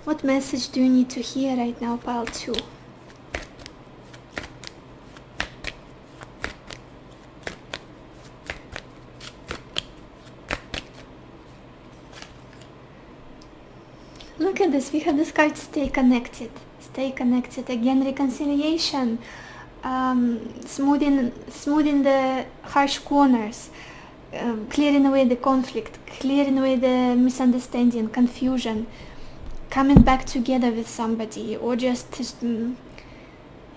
A: What message do you need to hear right now, pile 2? look at this. We have this card, stay connected. Stay connected. Again, reconciliation. Smoothing the harsh corners. Clearing away the conflict. Clearing away the misunderstanding, confusion. Coming back together with somebody. Or just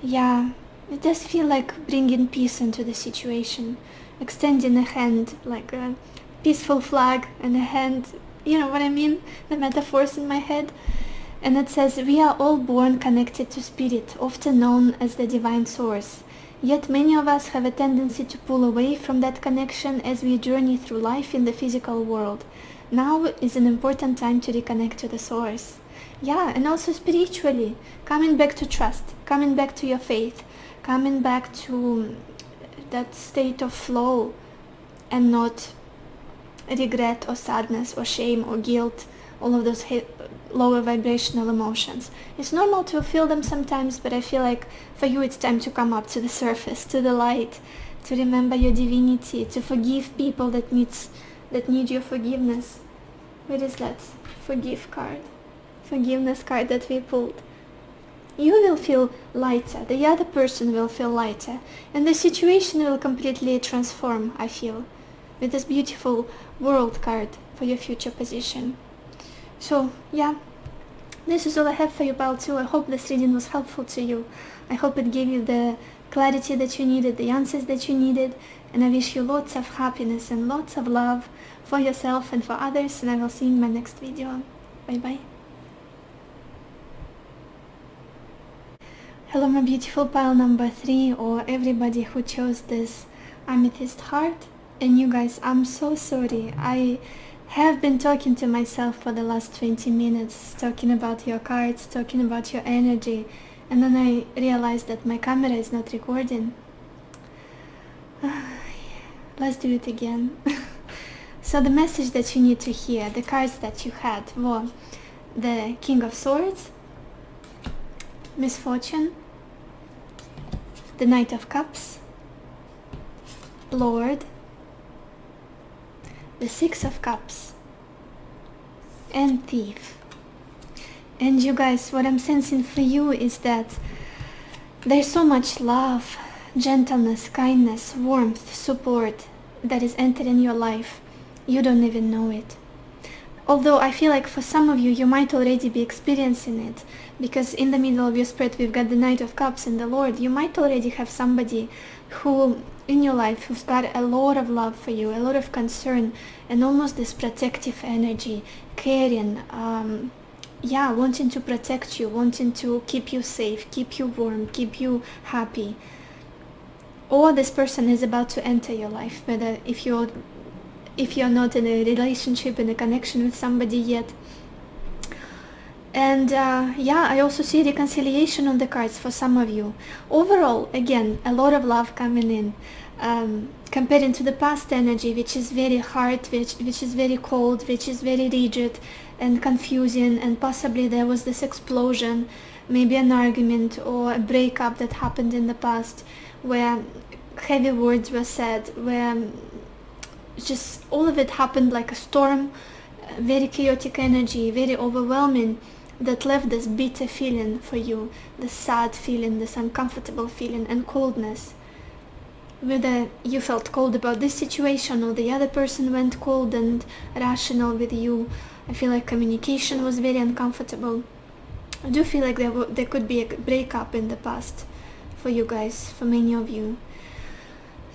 A: yeah, it does feel like bringing peace into the situation. Extending a hand, like a peaceful flag and a hand, you know what I mean? The metaphors in my head. And it says, we are all born connected to spirit, often known as the divine source. Yet many of us have a tendency to pull away from that connection as we journey through life in the physical world. Now is an important time to reconnect to the source. Yeah, and also spiritually, coming back to trust, coming back to your faith, coming back to that state of flow and not regret or sadness or shame or guilt, all of those lower vibrational emotions. It's normal to feel them sometimes, but I feel like for you it's time to come up to the surface, to the light, to remember your divinity, to forgive people that need your forgiveness. Where is that forgive card? Forgiveness card that we pulled. You will feel lighter, the other person will feel lighter, and the situation will completely transform, I feel, with this beautiful world card for your future position. So yeah, this is all I have for you, pile 2. I hope this reading was helpful to you. I hope it gave you the clarity that you needed, the answers that you needed, and I wish you lots of happiness and lots of love for yourself and for others, and I will see you in my next video. Bye bye. Hello my beautiful pile number 3, or everybody who chose this amethyst heart. And you guys, I'm so sorry. I have been talking to myself for the last 20 minutes, talking about your cards, talking about your energy, and then I realized that my camera is not recording. Let's do it again. So the message that you need to hear, the cards that you had were the King of Swords, Misfortune, the Knight of Cups, Lord, the Six of Cups, and Thief. And you guys, what I'm sensing for you is that there's so much love, gentleness, kindness, warmth, support that is entering your life. You don't even know it. Although I feel like for some of you, you might already be experiencing it, because in the middle of your spread we've got the Knight of Cups and the Lord. You might already have somebody who in your life who's got a lot of love for you, a lot of concern, and almost this protective energy, caring, wanting to protect you, wanting to keep you safe, keep you warm, keep you happy. Or this person is about to enter your life, whether if you're not in a relationship, in a connection with somebody yet. And I also see reconciliation on the cards for some of you. Overall, again, a lot of love coming in. Comparing to the past energy, which is very hard, which is very cold, which is very rigid and confusing, and possibly there was this explosion, maybe an argument or a breakup that happened in the past, where heavy words were said, where just all of it happened like a storm, very chaotic energy, very overwhelming, that left this bitter feeling for you, this sad feeling, this uncomfortable feeling and coldness. Whether you felt cold about this situation or the other person went cold and rational with you, I feel like communication was very uncomfortable. I do feel like there could be a breakup in the past for you guys, for many of you.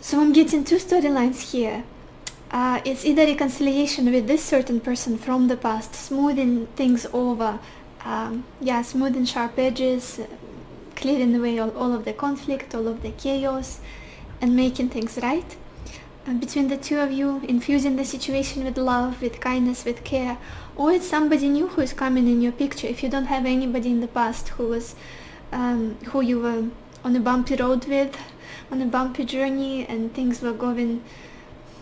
A: So I'm getting two storylines here. It's either reconciliation with this certain person from the past, smoothing things over, smoothing sharp edges, clearing away all of the conflict, all of the chaos, and making things right. Between the two of you, infusing the situation with love, with kindness, with care, or it's somebody new who is coming in your picture. If you don't have anybody in the past who you were on a bumpy road with, on a bumpy journey, and things were going,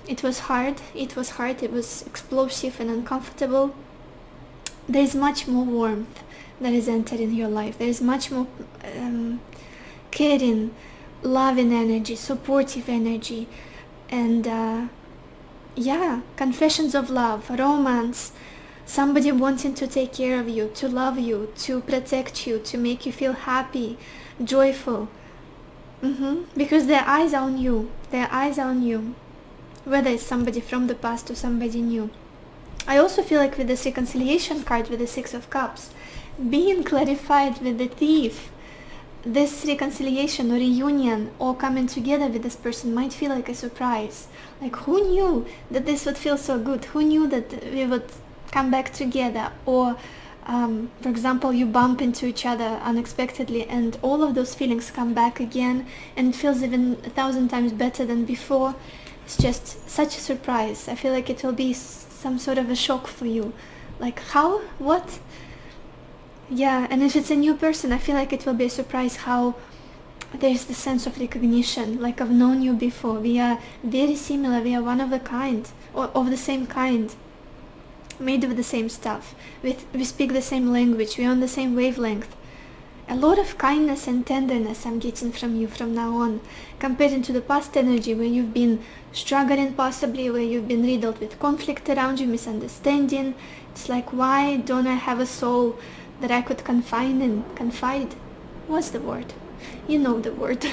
A: it was hard, it was explosive and uncomfortable, there is much more warmth that is entering your life. There is much more caring, loving energy, supportive energy, and confessions of love, romance, somebody wanting to take care of you, to love you, to protect you, to make you feel happy, joyful. Because their eyes are on you. Their eyes are on you. Whether it's somebody from the past or somebody new. I also feel like with this reconciliation card, with the Six of Cups, being clarified with the Thief, this reconciliation or reunion or coming together with this person might feel like a surprise. Like, who knew that this would feel so good? Who knew that we would come back together? Or for example, you bump into each other unexpectedly and all of those feelings come back again and it feels even 1,000 times better than before. It's just such a surprise. I feel like it will be some sort of a shock for you. Like, how? What? Yeah, and if it's a new person, I feel like it will be a surprise how there's the sense of recognition. Like, I've known you before. We are very similar. We are one of a kind, or of the same kind. Made of the same stuff. We speak the same language. We're on the same wavelength. A lot of kindness and tenderness I'm getting from you from now on, compared to the past energy where you've been struggling possibly, where you've been riddled with conflict around you, misunderstanding. It's like, why don't I have a soul that I could confide? What's the word? You know the word.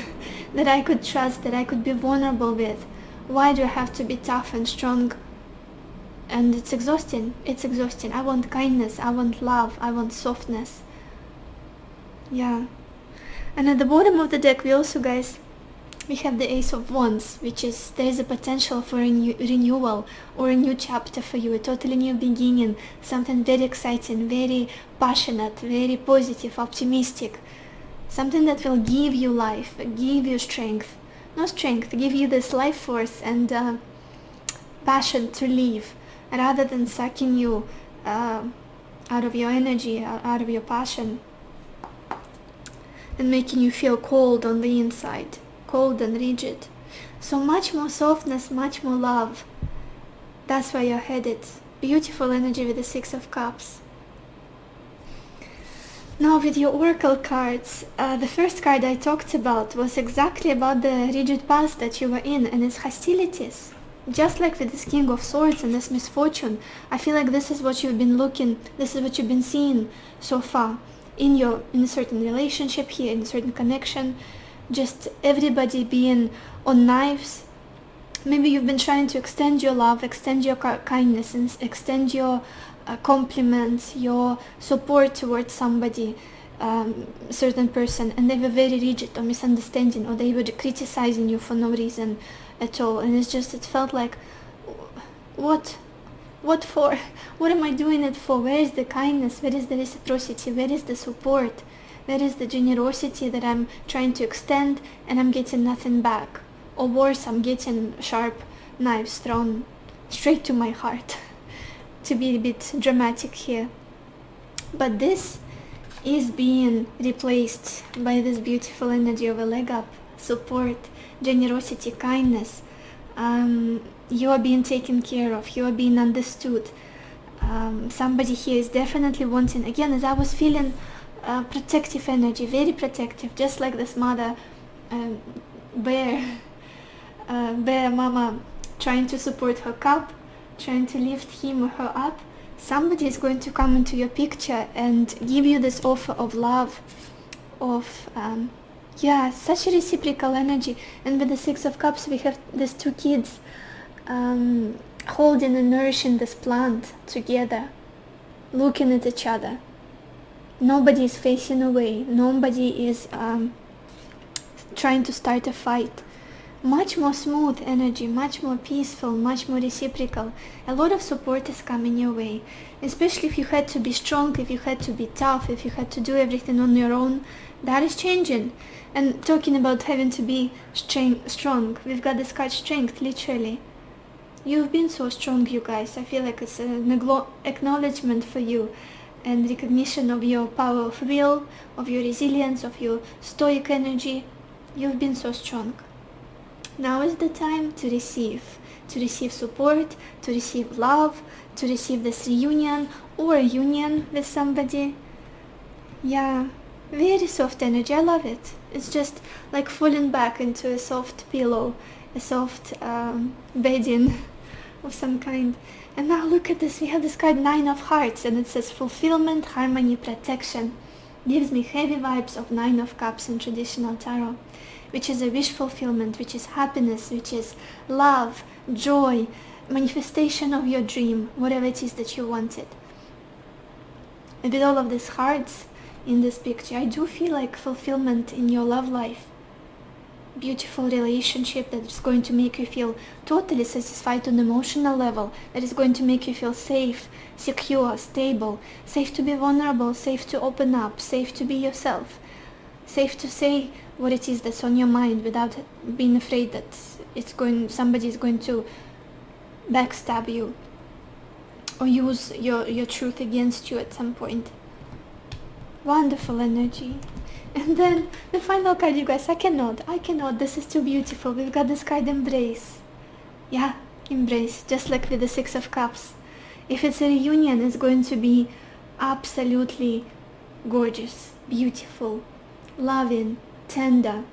A: That I could trust, that I could be vulnerable with. Why do I have to be tough and strong? And it's exhausting. It's exhausting. I want kindness. I want love. I want softness. Yeah. And at the bottom of the deck we also, guys, we have the Ace of Wands, which is there is a potential for a renewal or a new chapter for you, a totally new beginning, something very exciting, very passionate, very positive, optimistic, something that will give you life, give you strength, not strength, give you this life force and passion to live, rather than sucking you out of your energy, out of your passion, and making you feel cold on the inside, cold and rigid. So much more softness, much more love. That's where you're headed. Beautiful energy with the Six of Cups. Now with your oracle cards, the first card I talked about was exactly about the rigid past that you were in and its hostilities. Just like with this King of Swords and this misfortune, I feel like this is what you've been this is what you've been seeing so far. In a certain relationship here, in a certain connection, just everybody being on knives. Maybe you've been trying to extend your love, extend your kindness, and extend your compliments, your support towards somebody, certain person, and they were very rigid or misunderstanding, or they were criticizing you for no reason at all. And it felt like, what for? What am I doing it for? Where is the kindness? Where is the reciprocity? Where is the support? Where is the generosity that I'm trying to extend and I'm getting nothing back? Or worse, I'm getting sharp knives thrown straight to my heart. To be a bit dramatic here. But this is being replaced by this beautiful energy of a leg up, support, generosity, kindness. You are being taken care of, you are being understood. Somebody here is definitely wanting, again, as I was feeling protective energy, very protective, just like this mother bear mama trying to support her cub, trying to lift him or her up. Somebody is going to come into your picture and give you this offer of love, of such a reciprocal energy. And with the Six of Cups we have these two kids holding and nourishing this plant together, looking at each other. Nobody is facing away, nobody is trying to start a fight. Much more smooth energy, much more peaceful, much more reciprocal. A lot of support is coming your way, especially if you had to be strong, if you had to be tough, if you had to do everything on your own. That is changing. And talking about having to be strong, we've got this card Strength, literally. You've been so strong, you guys. I feel like it's an acknowledgement for you and recognition of your power of will, of your resilience, of your stoic energy. You've been so strong. Now is the time to receive support, to receive love, to receive this reunion or union with somebody. Yeah, very soft energy. I love it. It's just like falling back into a soft pillow, a soft bedding, of some kind. And now look at this, we have this card 9 of Hearts, and it says fulfillment, harmony, protection. Gives me heavy vibes of 9 of Cups in traditional tarot, which is a wish fulfillment, which is happiness, which is love, joy, manifestation of your dream, whatever it is that you wanted. And with all of these hearts in this picture, I do feel like fulfillment in your love life. Beautiful relationship that is going to make you feel totally satisfied on an emotional level, that is going to make you feel safe, secure, stable, safe to be vulnerable, safe to open up, safe to be yourself, safe to say what it is that's on your mind without being afraid that somebody is going to backstab you or use your truth against you at some point. Wonderful energy. And then the final card, you guys, I cannot, this is too beautiful. We've got this card, Embrace. Yeah, embrace, just like with the 6 of Cups. If it's a reunion, it's going to be absolutely gorgeous, beautiful, loving, tender.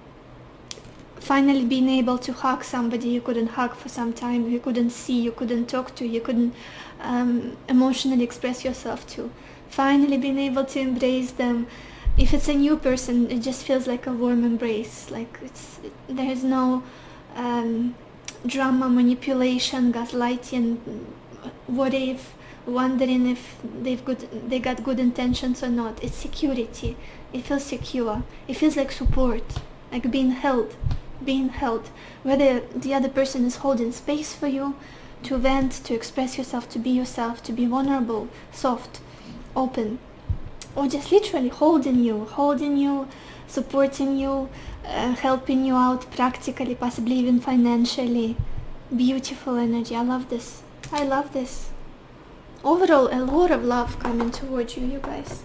A: Finally being able to hug somebody you couldn't hug for some time, you couldn't see, you couldn't talk to, you couldn't emotionally express yourself to. Finally being able to embrace them. If it's a new person, it just feels like a warm embrace. Like there's no drama, manipulation, gaslighting, what if, wondering if they got good intentions or not. It's security. It feels secure. It feels like support, like being held. Whether the other person is holding space for you to vent, to express yourself, to be vulnerable, soft, open, or just literally holding you, supporting you, helping you out practically, possibly even financially. Beautiful energy. I love this. Overall, a lot of love coming towards you guys.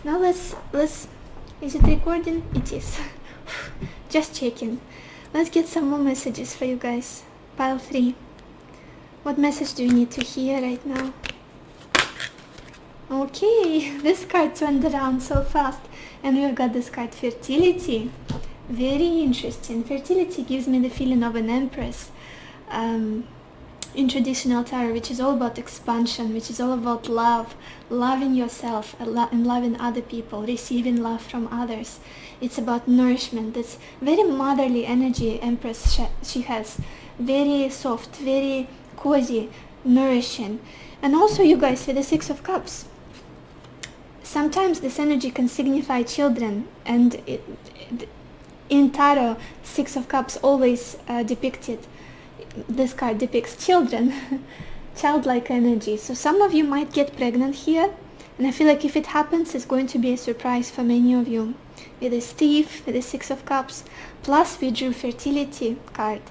A: Now let's is it recording? It is. Just checking. Let's get some more messages for you guys. Pile 3. What message do you need to hear right now? Okay, this card turned around so fast, and we've got this card, Fertility. Very interesting. Fertility gives me the feeling of an Empress in traditional tarot, which is all about expansion, which is all about love, loving yourself and loving other people, receiving love from others. It's about nourishment. It's very motherly energy Empress she has. Very soft, very cozy, nourishing. And also, you guys, with the 6 of Cups, sometimes this energy can signify children, and in tarot, 6 of Cups always depicted, this card depicts children, childlike energy. So some of you might get pregnant here, and I feel like if it happens, it's going to be a surprise for many of you. With this Thief, with the 6 of Cups, plus we drew Fertility card,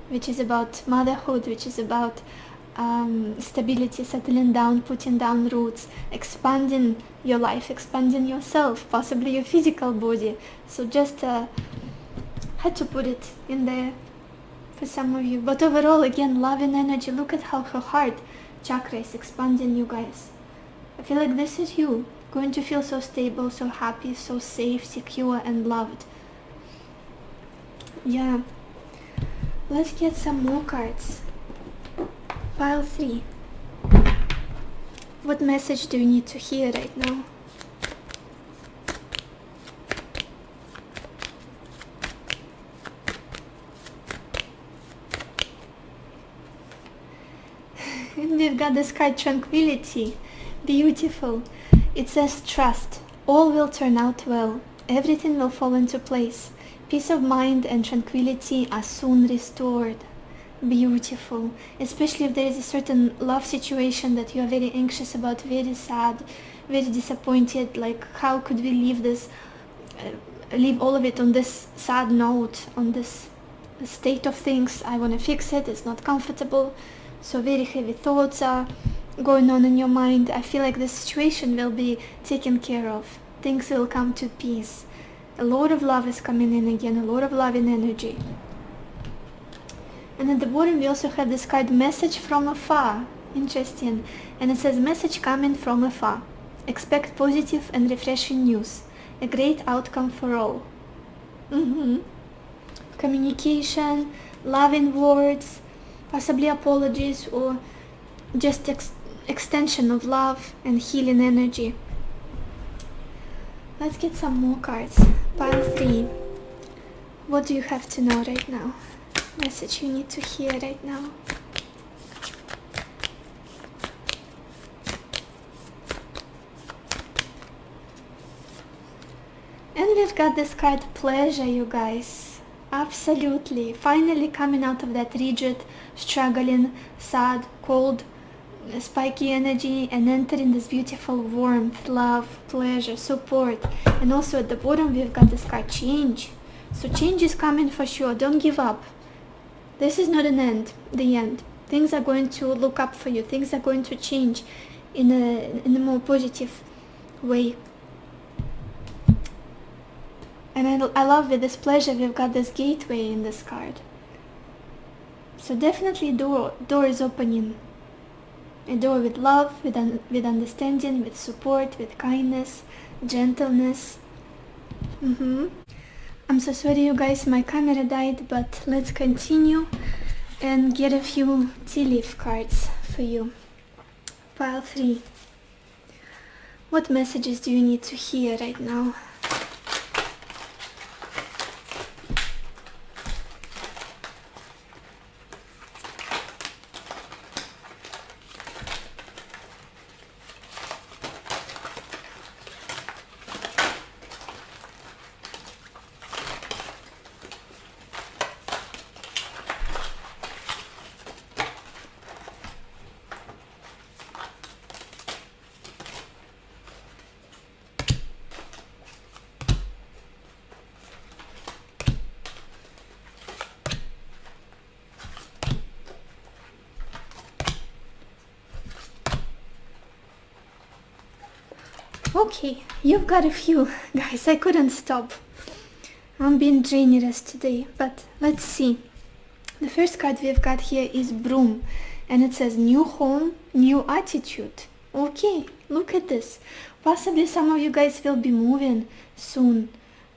A: which is about motherhood, which is about stability, settling down, putting down roots, expanding your life, expanding yourself, possibly your physical body. So just had to put it in there for some of you. But overall, again, loving energy. Look at how her heart chakra is expanding, you guys. I feel like this is you, going to feel so stable, so happy, so safe, secure, and loved. Yeah. Let's get some more cards. Pile 3. What message do you need to hear right now? And we've got this card, Tranquility. Beautiful. It says trust. All will turn out well. Everything will fall into place. Peace of mind and tranquility are soon restored. Beautiful. Especially if there is a certain love situation that you are very anxious about, very sad, very disappointed, like how could we leave this, leave all of it on this sad note, on this state of things. I want to fix it, it's not comfortable. So very heavy thoughts are going on in your mind. I feel like the situation will be taken care of. Things will come to peace. A lot of love is coming in again, a lot of loving energy. And at the bottom we also have this card, Message from Afar. Interesting. And it says, message coming from afar. Expect positive and refreshing news. A great outcome for all. Communication, loving words, possibly apologies, or just extension of love and healing energy. Let's get some more cards. Pile 3. What do you have to know right now? Message you need to hear right now. And we've got this card, pleasure, you guys. Absolutely. Finally coming out of that rigid, struggling, sad, cold, spiky energy and entering this beautiful warmth, love, pleasure, support. And also at the bottom we've got this card, change. So change is coming for sure. Don't give up. This is not the end. Things are going to look up for you. Things are going to change in a more positive way. And I love with this pleasure we've got this gateway in this card. So definitely door is opening. A door with love, with understanding, with support, with kindness, gentleness. I'm so sorry you guys, my camera died, but let's continue and get a few tea leaf cards for you. Pile 3. What messages do you need to hear right now? Okay, you've got a few, guys. I couldn't stop. I'm being generous today, but let's see. The first card we've got here is Broom, and it says new home, new attitude. Okay, look at this. Possibly some of you guys will be moving soon.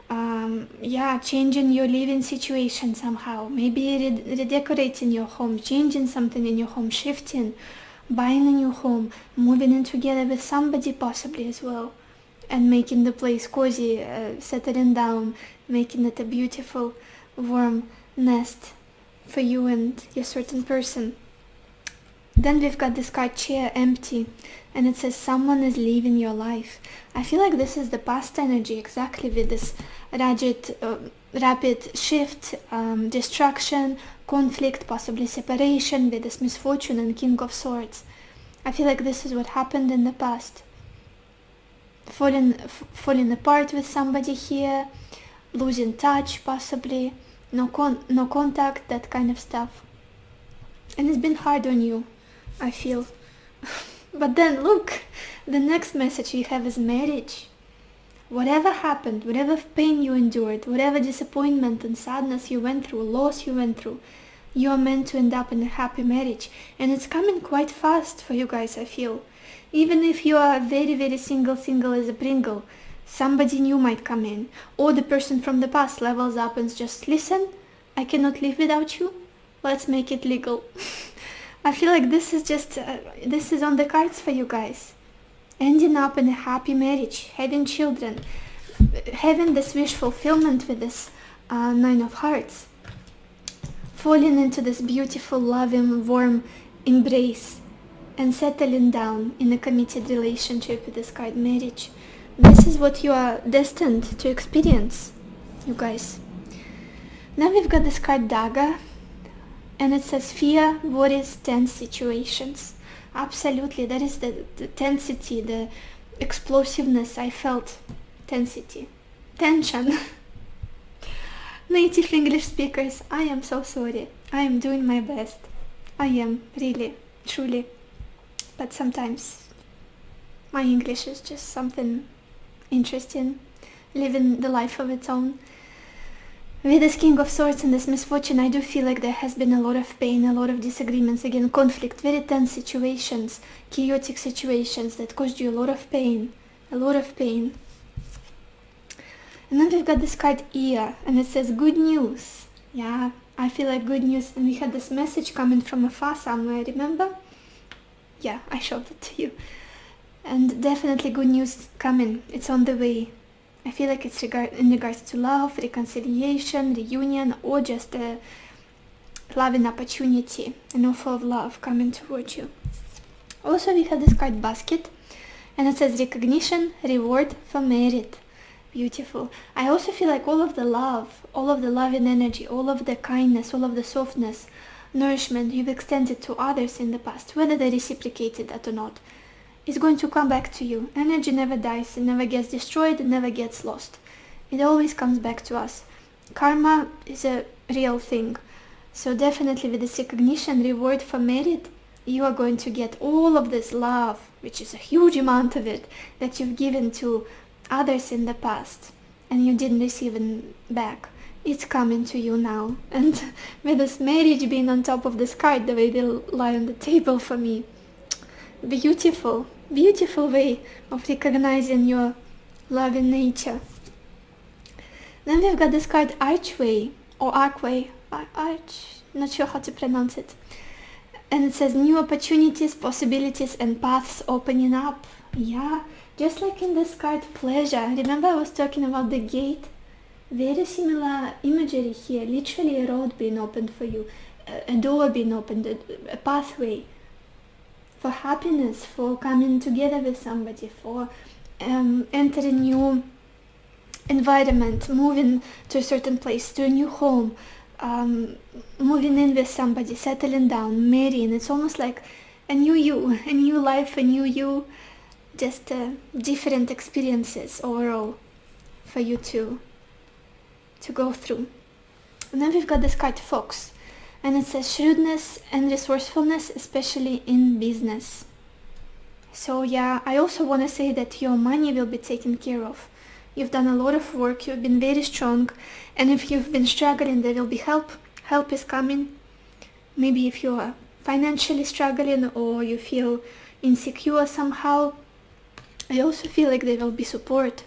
A: Yeah, changing your living situation somehow. Maybe redecorating your home, changing something in your home, shifting, buying a new home, moving in together with somebody possibly as well, and making the place cozy, settling down, making it a beautiful, warm nest for you and your certain person. Then we've got this card, chair, empty, and it says someone is leaving your life. I feel like this is the past energy, exactly, with this rapid shift, destruction, conflict, possibly separation, with this misfortune and King of Swords. I feel like this is what happened in the past. Falling apart with somebody here, losing touch possibly, no contact, that kind of stuff. And it's been hard on you, I feel. But then look, the next message we have is marriage. Whatever happened, whatever pain you endured, whatever disappointment and sadness you went through, loss you went through, you are meant to end up in a happy marriage. And it's coming quite fast for you guys, I feel. Even if you are very, very single as a Pringle, somebody new might come in. Or the person from the past levels up and just, listen, I cannot live without you. Let's make it legal. I feel like this is just, this is on the cards for you guys. Ending up in a happy marriage, having children, having this wish fulfillment with this 9 of Hearts. Falling into this beautiful, loving, warm embrace and settling down in a committed relationship with this card, marriage. This is what you are destined to experience, you guys. Now we've got this card, Dagger, and it says fear, worries, tense situations. Absolutely, that is the tensity, the explosiveness I felt. Tensity. Tension. Native English speakers, I am so sorry. I am doing my best. I am, really, truly. But sometimes my English is just something interesting, living the life of its own. With this King of Swords and this misfortune, I do feel like there has been a lot of pain, a lot of disagreements, again, conflict, very tense situations, chaotic situations that caused you a lot of pain, a lot of pain. And then we've got this card, Ear, and it says good news. Yeah, I feel like good news. And we had this message coming from afar somewhere, remember? Yeah, I showed it to you. And definitely good news coming. It's on the way. I feel like it's in regards to love, reconciliation, reunion, or just a loving opportunity, an offer of love coming towards you. Also, we have this card basket, and it says recognition, reward for merit. Beautiful. I also feel like all of the loving energy, all of the kindness, all of the softness, nourishment you've extended to others in the past, whether they reciprocated that or not, is going to come back to you. Energy never dies, it never gets destroyed, it never gets lost. It always comes back to us. Karma is a real thing. So definitely with this recognition, reward for merit, you are going to get all of this love, which is a huge amount of it, that you've given to others in the past and you didn't receive it back. It's coming to you now. And with this marriage being on top of this card, the way they lie on the table for me, beautiful way of recognizing your love in nature. Then we've got this card archway or archway, not sure how to pronounce it, and it says new opportunities, possibilities and paths opening up. Yeah, just like in this card pleasure. Remember I was talking about the gate? Very similar imagery here. Literally a road being opened for you, a door being opened, a pathway for happiness, for coming together with somebody, for entering new environment, moving to a certain place, to a new home, moving in with somebody, settling down, marrying. It's almost like a new you, a new life, a new you, just different experiences overall for you to go through. And then we've got this card Fox, and it says shrewdness and resourcefulness, especially in business. So yeah, I also want to say that your money will be taken care of. You've done a lot of work, you've been very strong, and if you've been struggling, there will be help. Help is coming. Maybe if you are financially struggling or you feel insecure somehow, I also feel like there will be support.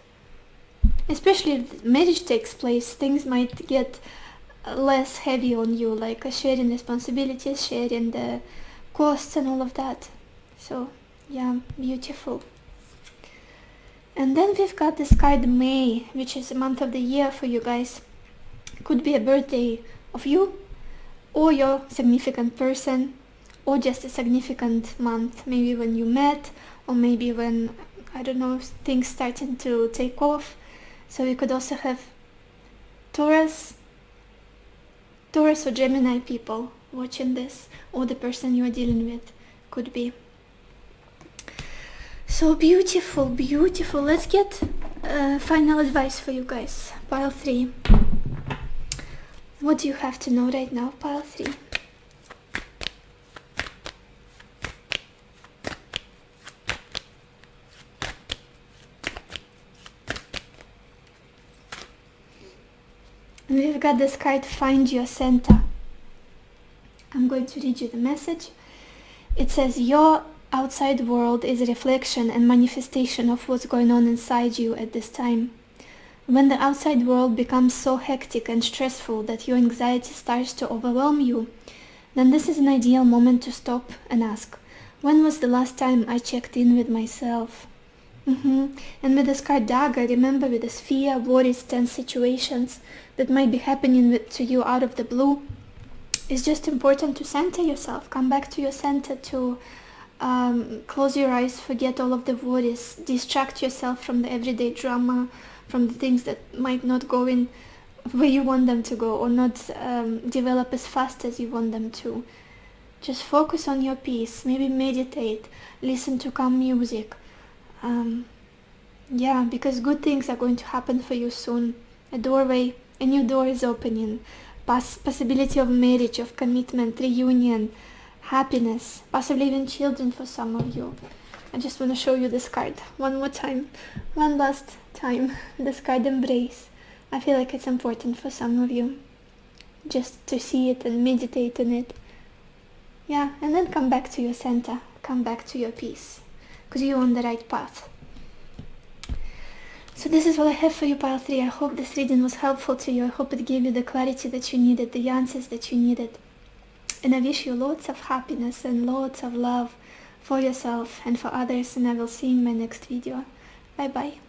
A: Especially if marriage takes place, things might get less heavy on you, like sharing responsibilities, sharing the costs and all of that. So yeah, beautiful. And then we've got this card May, which is a month of the year for you guys. Could be a birthday of you or your significant person, or just a significant month, maybe when you met, or maybe when, I don't know, things starting to take off. So you could also have Taurus or Gemini people watching this, or the person you are dealing with could be. So beautiful. Let's get final advice for you guys. Pile 3. What do you have to know right now, pile 3? And we've got this card, Find Your Center. I'm going to read you the message. It says, your outside world is a reflection and manifestation of what's going on inside you at this time. When the outside world becomes so hectic and stressful that your anxiety starts to overwhelm you, then this is an ideal moment to stop and ask, when was the last time I checked in with myself? And with this card Dagger, remember, with this fear, worries, tense situations that might be happening to you out of the blue, it's just important to center yourself, come back to your center, to close your eyes, forget all of the worries, distract yourself from the everyday drama, from the things that might not go in where you want them to go, or not develop as fast as you want them to. Just focus on your peace, maybe meditate, listen to calm music. Yeah, because good things are going to happen for you soon. A new door is opening. Possibility of marriage, of commitment, reunion, happiness, possibly even children for some of you. I just want to show you this card one more time, one last time. This card Embrace. I feel like it's important for some of you just to see it and meditate on it. Yeah, and then come back to your center, come back to your peace, because you're on the right path. So this is what I have for you, pile 3. I hope this reading was helpful to you. I hope it gave you the clarity that you needed, the answers that you needed. And I wish you lots of happiness and lots of love for yourself and for others, and I will see you in my next video. Bye bye.